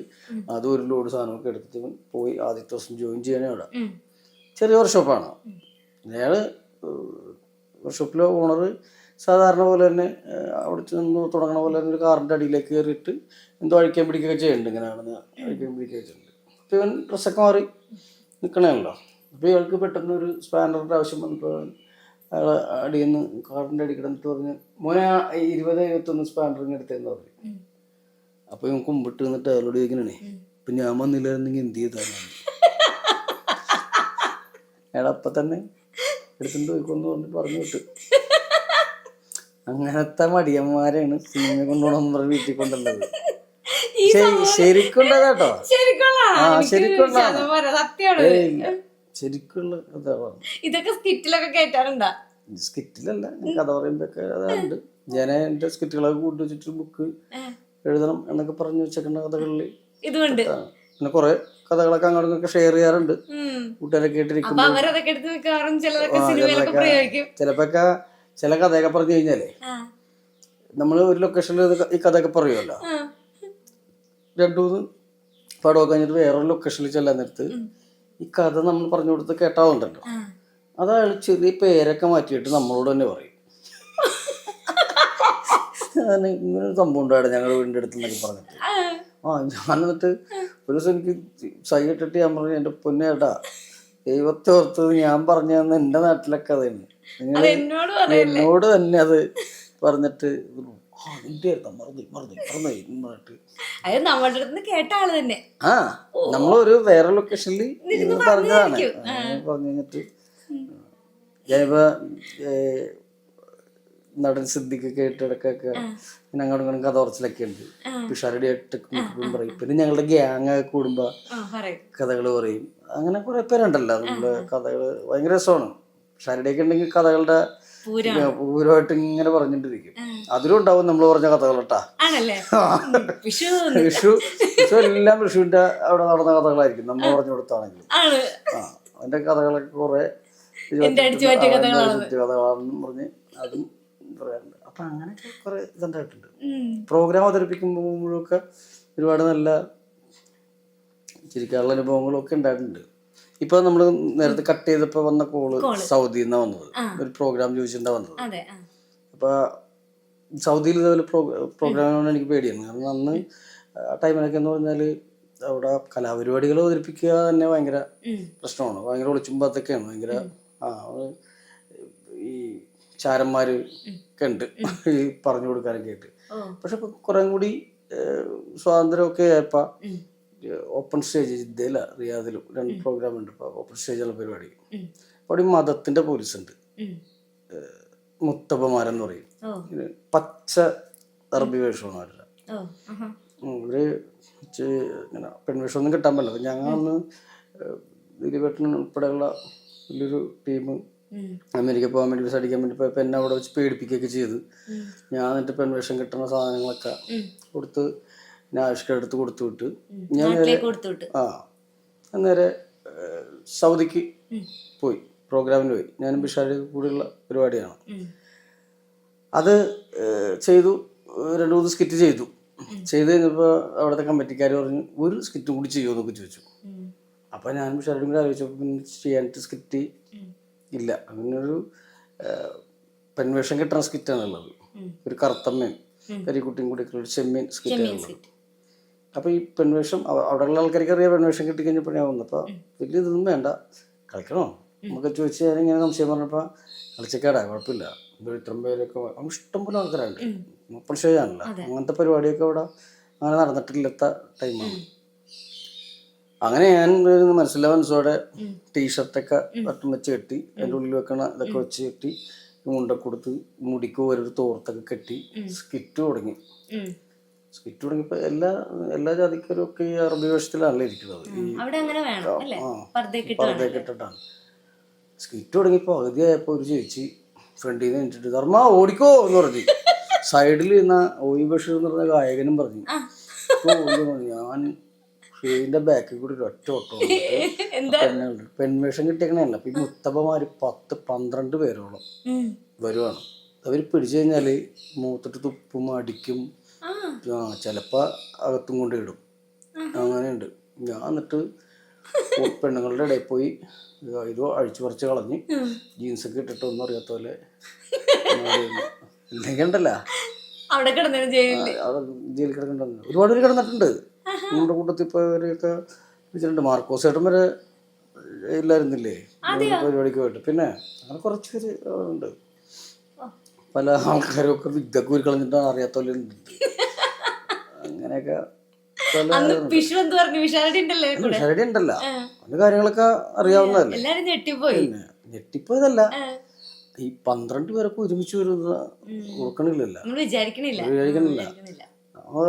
അതും ഒരു ലോഡ് സാധനമൊക്കെ എടുത്തിട്ട് പോയി. ആദ്യത്തെ ദിവസം ജോയിൻ ചെയ്യാനേ അവിടെ. ചെറിയ വർക്ക്ഷോപ്പാണ്. അയാൾ വർക്ക്ഷോപ്പിലെ ഓണർ സാധാരണ പോലെ തന്നെ അവിടെ ചെന്ന് തുടങ്ങണ പോലെ തന്നെ ഒരു കാറിൻ്റെ അടിയിലേക്ക് കയറിയിട്ട് എന്തോ അഴിക്കാൻ പിടിക്കുകയൊക്കെ ചെയ്യുന്നുണ്ട്. ഇങ്ങനെയാണെന്ന് അഴിക്കാൻ പിടിക്കുകയൊക്കെ ചെയ്യുന്നുണ്ട്. അപ്പോൾ ഇവൻ ഡ്രസ്സൊക്കെ മാറി നിൽക്കണമല്ലോ. അപ്പോൾ ഇയാൾക്ക് പെട്ടെന്ന് ഒരു സ്പാനറിൻ്റെ ആവശ്യം വന്നപ്പോൾ അയാൾ അടിയിൽ നിന്ന് കാറിൻ്റെ അടി കിടന്നിട്ട് പറഞ്ഞ് മോനെ 20-21 സ്പാനറിങ് എടുത്തതെന്ന് പറഞ്ഞു. അപ്പോൾ ഇവൻ കുമ്പിട്ട് നിന്നിട്ട് അയാളോട് ചോദിക്കണേ, ഇപ്പം ഞാൻ വന്നില്ലായിരുന്നെങ്കിൽ എന്ത് ചെയ്താണ്. അയാൾ അപ്പം തന്നെ എടുത്തിട്ട് പോയിക്കൊന്ന് പറഞ്ഞു വിട്ടു. അങ്ങനത്തെ മടിയന്മാരാണ് സിനിമ കൊണ്ടുപോകണം പറഞ്ഞ് വീട്ടിൽ കൊണ്ടുള്ളത്. ശരിക്കുള്ള കേട്ടോ, ശരിക്കുള്ള കഥകളാണ്. ഇതൊക്കെ സ്കിറ്റിലൊക്കെ കേട്ടാറുണ്ടോ? സ്കിറ്റിലല്ല, കഥ പറയുമ്പോഴൊക്കെ അതുണ്ട്. ഞാൻ എൻ്റെ സ്കിറ്റുകളൊക്കെ കൂട്ടി വെച്ചിട്ട് ബുക്ക് എഴുതണം എന്നൊക്കെ പറഞ്ഞു വെച്ചേക്കുന്ന കഥകളിൽ ഇതുണ്ട്. പിന്നെ കുറെ കഥകളൊക്കെ അങ്ങോട്ടൊക്കെ ഷെയർ ചെയ്യാറുണ്ട് കൂട്ടുകാരൊക്കെ ആയിട്ടിരിക്കുമ്പോൾ. ചിലപ്പോഴൊക്കെ ചില കഥയൊക്കെ പറഞ്ഞു കഴിഞ്ഞാലേ നമ്മൾ ഒരു ലൊക്കേഷനിൽ ഈ കഥയൊക്കെ പറയുമല്ലോ, 2-3 പടമൊക്കെ കഴിഞ്ഞിട്ട് വേറൊരു ലൊക്കേഷനിൽ ചെല്ലാൻ നേരത്ത് ഈ കഥ നമ്മൾ പറഞ്ഞു കൊടുത്ത് കേട്ടാളുണ്ടല്ലോ, അതയാൾ ചെറിയ പേരൊക്കെ മാറ്റിയിട്ട് നമ്മളോട് തന്നെ പറയും. ഇങ്ങനെ ഒരു സംഭവം ഉണ്ടായിരുന്നു ഞങ്ങളുടെ വീടിൻ്റെ അടുത്ത് എന്നൊക്കെ പറഞ്ഞിട്ട്. ഞാൻ എന്നിട്ട് ഒരു ദിവസം എനിക്ക് സൈ ഇട്ടിട്ട് ഞാൻ പറഞ്ഞു, എൻ്റെ പൊന്നേട്ടാ ദൈവത്തെ ഓർത്തത് ഞാൻ പറഞ്ഞു തന്ന എൻ്റെ നാട്ടിലെ കഥയാണ്, നിങ്ങൾ എന്നോട് തന്നെ അത് പറഞ്ഞിട്ട് നമ്മളൊരു വേറെ ലൊക്കേഷനിൽ പറഞ്ഞതാണ്. പറഞ്ഞു കഴിഞ്ഞിട്ട് ഞാനിപ്പോ നടൻ സിദ്ദിഖൊക്കെ ആയിട്ട് ഇടക്കൊക്കെ അങ്ങോട്ടും ഇങ്ങോട്ടും കഥ പറച്ചിലൊക്കെ ഉണ്ട്. പിഷാരടി ആയിട്ട് പറയും. പിന്നെ ഞങ്ങളുടെ ഗ്യാങ് കൂടുമ്പോ കഥകൾ പറയും. അങ്ങനെ കുറെ പേരുണ്ടല്ലോ നമ്മള് കഥകള് ഭയങ്കര രസമാണ്. പിഷാരടിയൊക്കെ ഉണ്ടെങ്കിൽ കഥകളുടെ പൂരമായിട്ട് ഇങ്ങനെ പറഞ്ഞിട്ടിരിക്കും. അതിലും ഉണ്ടാവും നമ്മൾ പറഞ്ഞ കഥകൾ കേട്ടാ. വിഷു എല്ലാം വിഷുവിന്റെ അവിടെ നടന്ന കഥകളായിരിക്കും നമ്മൾ പറഞ്ഞു കൊടുത്താണെങ്കിലും. അതിന്റെ കഥകളൊക്കെ കുറെ കഥകളാണെന്നും പറഞ്ഞ് അതും പറയാറുണ്ട്. അപ്പൊ അങ്ങനെയൊക്കെ കുറെ ഇതുണ്ടായിട്ടുണ്ട്. പ്രോഗ്രാം അവതരിപ്പിക്കുമ്പോഴൊക്കെ ഒരുപാട് നല്ല ചിരിക്കാനുള്ള അനുഭവങ്ങളൊക്കെ ഉണ്ടായിട്ടുണ്ട്. ഇപ്പൊ നമ്മള് നേരത്തെ കട്ട് ചെയ്തപ്പോ വന്ന കോള് സൗദിയിൽ നിന്നാണ് വന്നത്. ഒരു പ്രോഗ്രാം ചോദിച്ചിട്ടാ വന്നത്. അപ്പൊ സൗദിയിൽ ഇതുപോലെ പ്രോഗ്രാമിനോട് എനിക്ക് പേടിയാണ്. കാരണം അന്ന് ആ ടൈമിലൊക്കെ എന്ന് പറഞ്ഞാല് അവിടെ കലാപരിപാടികൾ അവതരിപ്പിക്കുക തന്നെ ഭയങ്കര പ്രശ്നമാണ്. ഭയങ്കര ഒളിച്ചുമ്പാത്തൊക്കെയാണ്. ഭയങ്കര ഈ ചാരന്മാര് ഒക്കെ ഉണ്ട് ഈ പറഞ്ഞു കൊടുക്കാനൊക്കെ ആയിട്ട്. പക്ഷെ ഇപ്പൊ കുറെ കൂടി സ്വാതന്ത്ര്യമൊക്കെ ആയപ്പോ ഓപ്പൺ സ്റ്റേജ് ജിദ്ദയില റിയാദിലും 2 പ്രോഗ്രാം ഉണ്ട്. ഇപ്പൊ ഓപ്പൺ സ്റ്റേജുള്ള പരിപാടി. അവിടെ മതത്തിന്റെ പോലീസ് ഉണ്ട്, മുത്തപ്പന്മാരെന്ന് പറയും. പച്ച അറബി വേഷമാണ് അവരുടെ. ഇവര് ഇങ്ങനെ പെൺവേഷമൊന്നും കിട്ടാൻ പറ്റില്ല. അപ്പൊ ഞങ്ങളന്ന് ദിലീപേട്ടൻ ഉൾപ്പെടെയുള്ള വലിയൊരു ടീം അമേരിക്ക പോകാൻ വേണ്ടി വിസ അടിക്കാൻ വേണ്ടി പോയപ്പോൾ എന്നെ അവിടെ വെച്ച് പേടിപ്പിക്കുകയൊക്കെ ചെയ്ത്. ഞാൻ എന്നിട്ട് പെൺവേഷം കിട്ടുന്ന സാധനങ്ങളൊക്കെ കൊടുത്ത് ഞാൻ ആവിഷ്കാരം എടുത്ത് കൊടുത്തു വിട്ട് ഞാൻ നേരെ സൗദിക്ക് പോയി, പ്രോഗ്രാമിന് പോയി. ഞാനും ബിഷാരി കൂടെയുള്ള പരിപാടിയാണ്. അത് ചെയ്തു. 2-3 സ്കിറ്റ് ചെയ്തു. ചെയ്ത് കഴിഞ്ഞപ്പോൾ അവിടുത്തെ കമ്മിറ്റിക്കാർ പറഞ്ഞു ഒരു സ്കിറ്റും കൂടി ചെയ്യുമെന്നൊക്കെ ചോദിച്ചു. അപ്പോൾ ഞാൻ ഷെറിനും കൂടി ആലോചിച്ചപ്പോൾ പിന്നെ ചെയ്യാനായിട്ട് സ്കിറ്റ് ഇല്ല. അങ്ങനൊരു പെൺവേഷം കിട്ടുന്ന സ്കിറ്റാണുള്ളത്. ഒരു കറുത്തമ്മയും കരിക്കുട്ടിയും കൂടി ഒരു ചെമ്മീൻ സ്കിറ്റാണുള്ളത്. അപ്പോൾ ഈ പെൺവേഷം അവിടെയുള്ള ആൾക്കാർക്ക് അറിയാം പെൺവേഷം കിട്ടിക്കഴിഞ്ഞപ്പോൾ ഞാൻ വന്നപ്പോൾ വലിയ ഇതൊന്നും വേണ്ട, കളിക്കണോ നമുക്ക് ചോദിച്ചു. ഞാനിങ്ങനെ സംശയം പറഞ്ഞപ്പോൾ കളിച്ചേക്കാടാ കുഴപ്പമില്ല, ഇത്രയും പേരൊക്കെ ഇഷ്ടംപോലെ ആൾക്കാരുണ്ട്, മുപ്പത് ഷോയാണല്ലോ. അങ്ങനത്തെ പരിപാടിയൊക്കെ അവിടെ അങ്ങനെ നടന്നിട്ടില്ലാത്ത ടൈമാണ്. അങ്ങനെ ഞാൻ മനസ്സിലോടെ ടീഷർട്ടൊക്കെ വട്ടം വെച്ച് കെട്ടി അതിൻ്റെ ഉള്ളിൽ വെക്കണ ഇതൊക്കെ വെച്ച് കെട്ടി മുണ്ടൊക്കെ കൊടുത്ത് മുടിക്ക് ഒരു തോർത്തൊക്കെ കെട്ടി സ്കിറ്റ് തുടങ്ങി. സ്കിറ്റ് തുടങ്ങിയപ്പോൾ എല്ലാ ജാതിക്കാരും ഒക്കെ ഈ അറബി വേഷത്തിലാണല്ലോ ഇരിക്കുന്നത്. പർദ്ദയൊക്കെയിട്ടാണ് സ്കിറ്റ് തുടങ്ങിയപ്പോൾ പകുതിയായപ്പോൾ ഒരു ചേച്ചി ഫ്രണ്ടിൽ നിന്ന് നിന്നിട്ട് ധർമ്മ ഓടിക്കോ എന്ന് പറഞ്ഞു. സൈഡിൽ നിന്ന ഓയി ബഷീർ എന്ന് പറഞ്ഞ ഗായകനും പറഞ്ഞു. ഞാൻ ഷെയ്ഡിന്റെ ബാക്കിൽ കൂടി ഒറ്റ ഓട്ടോ പെൺവേഷം കിട്ടിയേക്കണല്ല. അപ്പൊ ഈ മുത്തപ്പന്മാര് 10-12 പേരോളം വരുവാണ്. അവർ പിടിച്ചു കഴിഞ്ഞാല് മൂത്തിട്ട് തുപ്പും അടിക്കും, ചിലപ്പോ അകത്തും കൊണ്ട് ഇടും. അങ്ങനെയുണ്ട്. ഞാൻ എന്നിട്ട് പെണ്ണുങ്ങളുടെ ഇടയിൽ പോയി ഇത് അഴിച്ചു പറിച്ച് കളഞ്ഞ് ജീൻസൊക്കെ ഇട്ടിട്ട് ഒന്നും അറിയാത്ത പോലെ ഇല്ലെങ്കിൽ ഉണ്ടല്ലോ അവിടെ ജയിലിൽ കിടക്കണ്ടെന്ന് ഒരുപാട് പേര് കിടന്നിട്ടുണ്ട്. നമ്മുടെ കൂട്ടത്തിൽ ഇപ്പോൾ അവരെയൊക്കെ വിളിച്ചിട്ടുണ്ട്. മാർക്കോസ് ചേട്ടൻ വരെ ഇല്ലായിരുന്നില്ലേ പരിപാടിക്ക് പോയിട്ട്. പിന്നെ അങ്ങനെ കുറച്ച് പേര് ഉണ്ട്. പല ആൾക്കാരൊക്കെ വിദ്യക്ക് ഊരി കളഞ്ഞിട്ടാണ് അറിയാത്ത പോലെ ഉണ്ട്. അങ്ങനെയൊക്കെ വിഷാരടി ഉണ്ടല്ലോ, അതിന്റെ കാര്യങ്ങളൊക്കെ അറിയാവുന്നതല്ലേ. പിന്നെ ഞെട്ടിപ്പോയതല്ല, ഈ 12 പേരൊക്കെ ഒരുമിച്ച് വരുന്ന കൊടുക്കണില്ലല്ലോ, വിചാരിക്കണില്ല.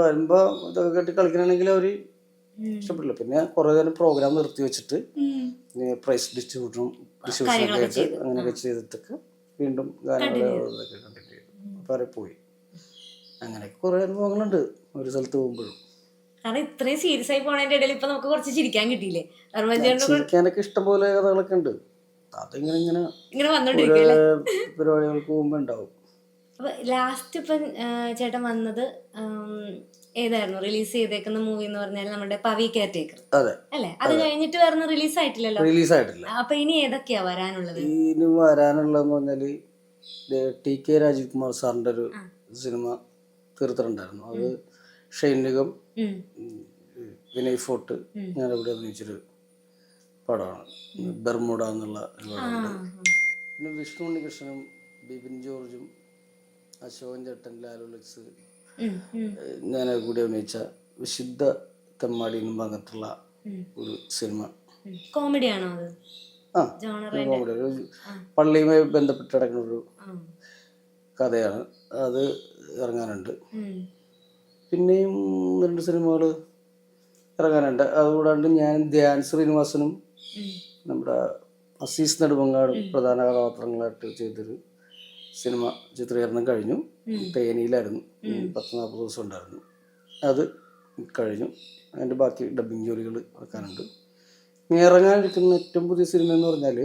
വരുമ്പോ ഇതൊക്കെ കെട്ടി കളിക്കണമെങ്കിൽ അവര് ഇഷ്ടപ്പെട്ടില്ല. പിന്നെ കുറെ നേരം പ്രോഗ്രാം നിർത്തി വെച്ചിട്ട് പ്രൈസ് ഡിസ്ട്രിബ്യൂഷനും ഡിസ്ട്രിബ്യൂഷനൊക്കെ ആയിട്ട് അങ്ങനെയൊക്കെ ചെയ്തിട്ടൊക്കെ വീണ്ടും ഗാനങ്ങളൊക്കെ കണ്ടിന്യൂ ചെയ്തു. അപ്പൊ പോയി. അങ്ങനെയൊക്കെ കുറെ അനുഭവങ്ങളുണ്ട് ഒരു സ്ഥലത്ത് പോകുമ്പോഴും. കാരണം ഇത്രയും സീരിയസ് ആയി പോണതിന്റെ ഇടയിൽ ഇപ്പൊ നമുക്ക് കുറച്ച് ചിരിക്കാൻ കിട്ടിയില്ലേ? ചിരിക്കാനൊക്കെ ഇഷ്ടംപോലെ കഥകളൊക്കെ ഉണ്ട്. അതിങ്ങനെ ഇങ്ങനെ പരിപാടികൾക്ക് പോകുമ്പോ ഉണ്ടാവും. അപ്പൊ ലാസ്റ്റ് ഇപ്പം ചേട്ടൻ വന്നത് ഏതായിരുന്നു റിലീസ് ചെയ്തേക്കുന്ന മൂവി എന്ന് പറഞ്ഞാൽ നമ്മുടെ പവി കെയർടേക്കർ അല്ലേ? അത് കഴിഞ്ഞിട്ട് വേറെ റിലീസ് ആയിട്ടില്ലല്ലോ. അപ്പൊ ഇനി ഏതൊക്കെയാ വരാനുള്ളത്? ഇനി വരാനുള്ളതെന്ന് പറഞ്ഞാല് TK രാജീവ് കുമാർ സാറിന്റെ ഒരു സിനിമ തീർത്തിട്ടുണ്ടായിരുന്നു. അത് ഷൈൻ നിഗം, വിനയ് ഫോർട്ട്, ഞാൻ ഇവിടെ അഭിനയിച്ചൊരു പടമാണ്. ബെർമുഡ എന്നുള്ള പടമുണ്ട്. പിന്നെ വിഷ്ണു ഉണ്ണികൃഷ്ണനും ബിപിൻ ജോർജും അശോകൻ ചേട്ടൻ, ലാലുലക്സ്, ഞാനത് കൂടി അഭിനയിച്ച വിശുദ്ധ തെമ്മാടി എന്നും പറഞ്ഞിട്ടുള്ള ഒരു സിനിമ. കോമഡിയാണോ അത്? കോമഡി, ഒരു പള്ളിയുമായി ബന്ധപ്പെട്ട് കിടക്കുന്ന ഒരു കഥയാണ്. അത് ഇറങ്ങാനുണ്ട്. പിന്നെയും 2 സിനിമകൾ ഇറങ്ങാനുണ്ട്. അതുകൂടാണ്ട് ഞാൻ ധ്യാൻ ശ്രീനിവാസനും നമ്മുടെ അസീസ് നെടുമങ്ങാടും പ്രധാന കഥാപാത്രങ്ങളായിട്ട് ചെയ്തൊരു സിനിമ ചിത്രീകരണം കഴിഞ്ഞു. തേനിയിലായിരുന്നു, 10-40 ദിവസം ഉണ്ടായിരുന്നു. അത് കഴിഞ്ഞു. അതിൻ്റെ ബാക്കി ഡബ്ബിങ് ജോലികൾ വെക്കാനുണ്ട്. ഇറങ്ങാനിരിക്കുന്ന ഏറ്റവും പുതിയ സിനിമ എന്ന് പറഞ്ഞാൽ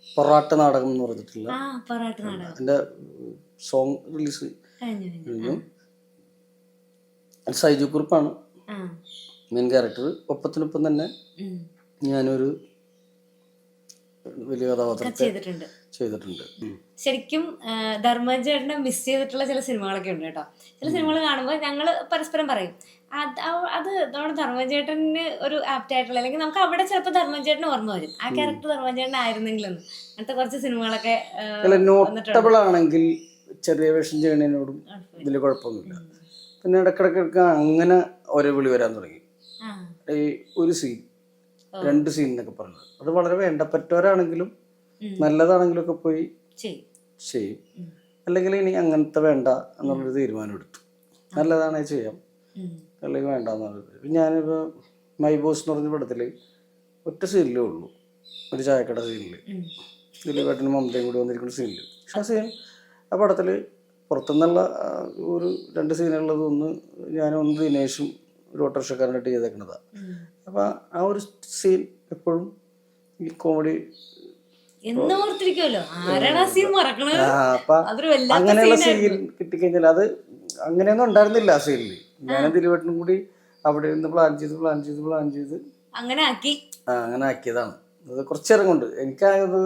പൊറാട്ട നാടകം എന്ന് പറഞ്ഞിട്ടില്ല. അതിൻ്റെ സോങ് റിലീസ് കഴിഞ്ഞു. സൈജു കുറുപ്പാണ് മെയിൻ ക്യാരക്ടർ. ഒപ്പത്തിനൊപ്പം തന്നെ ഞാനൊരു വലിയ കഥാപാത്രത്തെ ചെയ്തിട്ടുണ്ട്. ശരിക്കും ധർമ്മജൻ ചേട്ടനെ മിസ് ചെയ്തിട്ടുള്ള ചില സിനിമകളൊക്കെ ഉണ്ട് കേട്ടോ. ചില സിനിമകൾ കാണുമ്പോൾ ഞങ്ങൾ പരസ്പരം പറയും അത് നമ്മുടെ ധർമ്മജൻ ചേട്ടന് ഒരു ആപ്റ്റ് ആയിട്ടുള്ള, അല്ലെങ്കിൽ നമുക്ക് അവിടെ ചിലപ്പോൾ ധർമ്മജൻ ചേട്ടന് ഓർമ്മ വരും ആ ക്യാരക്ടർ ധർമ്മജൻ ചേട്ടൻ ആയിരുന്നെങ്കിലും. അങ്ങനത്തെ കുറച്ച് സിനിമകളൊക്കെ നോട്ടബിൾ ആണെങ്കിൽ ചെറിയ വേഷം ചെയ്യണതിനോടും വലിയ കുഴപ്പമൊന്നുമില്ല. പിന്നെ ഇടക്കിടക്ക് അങ്ങനെ ഓരോ വിളി വരാൻ തുടങ്ങി. ഈ ഒരു സീൻ 2 സീൻ എന്നൊക്കെ പറഞ്ഞത് അത് വളരെ വേണ്ടപ്പെട്ടവരാണെങ്കിലും നല്ലതാണെങ്കിലും ഒക്കെ പോയി ചെയ്യും. അല്ലെങ്കിൽ ഇനി അങ്ങനത്തെ വേണ്ട എന്നുള്ളൊരു തീരുമാനം എടുത്തു. നല്ലതാണെങ്കിൽ ചെയ്യാം, അല്ലെങ്കിൽ വേണ്ട എന്നുള്ളത്. ഞാനിപ്പോൾ മൈ ബോസ് എന്ന് പറഞ്ഞ പടത്തിൽ ഒറ്റ സീനിലേ ഉള്ളൂ, ഒരു ചായക്കട സീനിൽ ദിലീപേട്ടനും മമതയും കൂടി വന്നിരിക്കുന്ന സീനിൽ. പക്ഷെ ആ സീൻ ആ പടത്തിൽ പുറത്തുനിന്നുള്ള ഒരു 2 സീനുള്ളത്, ഒന്ന് ഞാനും ദിനേശും ഒരു ഓട്ടോറിക്ഷക്കാരനായിട്ട് ചെയ്തേക്കുന്നതാണ്. അപ്പം ആ ഒരു സീൻ എപ്പോഴും ഈ കോമഡി എന്ന് ഓർത്തിരിക്കുമല്ലോ, ആരാണ് ആ സീൻ മറക്കണത്? അപ്പൊ അതൊരു വല്ലാത്ത അങ്ങനെയുള്ള സീനായിരുന്നു. സീൻ കിട്ടിക്കഴിഞ്ഞാൽ അത് അങ്ങനെയൊന്നും ഉണ്ടായിരുന്നില്ല ആ സീനിൽ. ഞാനും ദിലീപേട്ടനും കൂടി അവിടെ നിന്ന് പ്ലാൻ ചെയ്ത് അങ്ങനെ ആക്കി. അങ്ങനെ ആക്കിയതാണ്. അത് കുറച്ചേരം കൊണ്ട് എനിക്കത്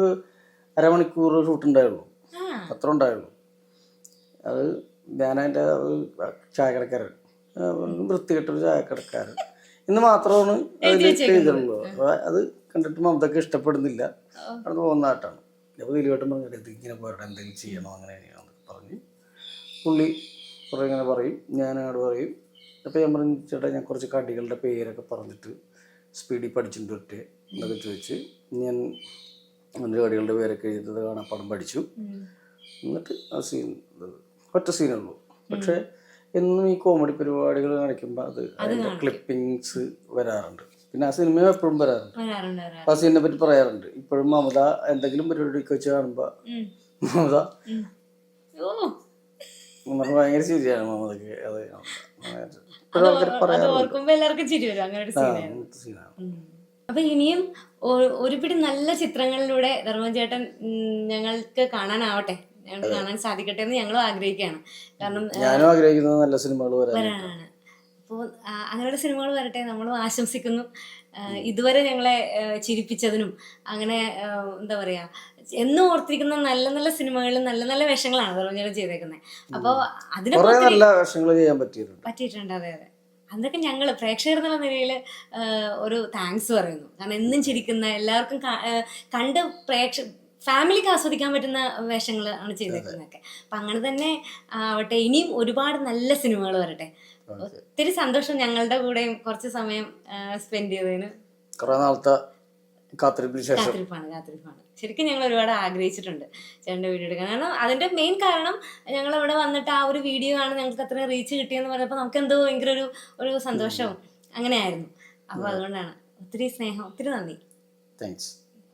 അരമണിക്കൂർ ഷൂട്ട് ഉണ്ടായുള്ളൂ, അത്ര ഉണ്ടായുള്ളൂ. അത് ഞാനതിൻ്റെ ചായക്കടക്കാരൻ, വൃത്തികെട്ടൊരു ചായക്കടക്കാരൻ എന്ന് മാത്രമാണ് അതിൽ എഴുതിയുള്ളൂ. അത് കണ്ടിട്ട് മമതക്ക് ഇഷ്ടപ്പെടുന്നില്ല, അത് പോകുന്നതായിട്ടാണ്. അപ്പോൾ ദിലീപേട്ടൻ പറഞ്ഞു ഇങ്ങനെ പോരട്ടെ, എന്തെങ്കിലും ചെയ്യണോ അങ്ങനെ പറഞ്ഞ് പുള്ളി കുറേ ഇങ്ങനെ പറയും, ഞാൻ അങ്ങോട്ട് പറയും. അപ്പോൾ ഞാൻ പറഞ്ഞു ചേട്ടാ ഞാൻ കുറച്ച് കടികളുടെ പേരൊക്കെ പറഞ്ഞിട്ട് സ്പീഡിൽ പഠിച്ചിട്ടുണ്ട് ഒറ്റ എന്നൊക്കെ ചോദിച്ച് ഞാൻ അതിൻ്റെ കടികളുടെ പേരൊക്കെ എഴുതിയത് കാണാപ്പാടം പഠിച്ചു. എന്നിട്ട് ആ സീൻ ഒറ്റ സീനുള്ളൂ. പക്ഷേ എന്നും ഈ കോമഡി പരിപാടികൾ കാണിക്കുമ്പോൾ അതിൻ്റെ ക്ലിപ്പിങ്സ് വരാറുണ്ട്. പിന്നെ ആ സിനിമ എപ്പോഴും വരാറുണ്ട്. ആ സീനിനെ പറ്റി പറയാറുണ്ട്. ഇപ്പോഴും മമത എന്തെങ്കിലും പരിപാടിയൊക്കെ വെച്ച് കാണുമ്പോൾ മമത ഭയങ്കര ശരിയാണ് മമതക്ക്. അപ്പൊ ഇനിയും ഒരുപിടി നല്ല ചിത്രങ്ങളിലൂടെ ധർമ്മൻ ചേട്ടൻ ഞങ്ങൾക്ക് കാണാനാവട്ടെ, ഞങ്ങൾക്ക് കാണാൻ സാധിക്കട്ടെ എന്ന് ഞങ്ങളും ആഗ്രഹിക്കുകയാണ്. കാരണം ഞാനും ആഗ്രഹിക്കുന്നത് നല്ല സിനിമകൾ വരാനാണ്. അപ്പോൾ അങ്ങനെയുള്ള സിനിമകൾ വരട്ടെ നമ്മളും ആശംസിക്കുന്നു. ഇതുവരെ ഞങ്ങളെ ചിരിപ്പിച്ചതിനും അങ്ങനെ എന്താ പറയാ എന്നും ഓർത്തിരിക്കുന്ന നല്ല നല്ല സിനിമകളിൽ നല്ല നല്ല വേഷങ്ങളാണ് ധർമ്മൻ ചെയ്തേക്കുന്നത്. അപ്പോൾ അതിനെ പറ്റിയിട്ടുണ്ട്. അതെ അതെ, അതൊക്കെ ഞങ്ങൾ പ്രേക്ഷകർ എന്നുള്ള നിലയിൽ ഒരു താങ്ക്സ് പറയുന്നു. കാരണം എന്നും ചിരിക്കുന്ന എല്ലാവർക്കും കണ്ട് ഫാമിലിക്ക് ആസ്വദിക്കാൻ പറ്റുന്ന വേഷങ്ങൾ ആണ് ചെയ്തേക്കുന്നതൊക്കെ. അപ്പം അങ്ങനെ തന്നെ ആവട്ടെ, ഇനിയും ഒരുപാട് നല്ല സിനിമകൾ വരട്ടെ. ഒത്തിരി സന്തോഷം ഞങ്ങളുടെ കൂടെയും കുറച്ച് സമയം സ്പെൻഡ് ചെയ്തതിന്. കാത്തിരിപ്പാണ്. ശരിക്കും ഞങ്ങൾ ഒരുപാട് ആഗ്രഹിച്ചിട്ടുണ്ട് ചേട്ടൻ്റെ വീഡിയോ എടുക്കാൻ. കാരണം അതിന്റെ മെയിൻ കാരണം ഞങ്ങൾ ഇവിടെ വന്നിട്ട് ആ ഒരു വീഡിയോ ആണ് ഞങ്ങൾക്ക് അത്രയും റീച്ച് കിട്ടിയെന്ന് പറഞ്ഞപ്പോൾ നമുക്ക് എന്തോ ഭയങ്കര ഒരു സന്തോഷവും അങ്ങനെയായിരുന്നു. അപ്പോൾ അതുകൊണ്ടാണ്. ഒത്തിരി സ്നേഹം, ഒത്തിരി നന്ദി. താങ്ക്സ്.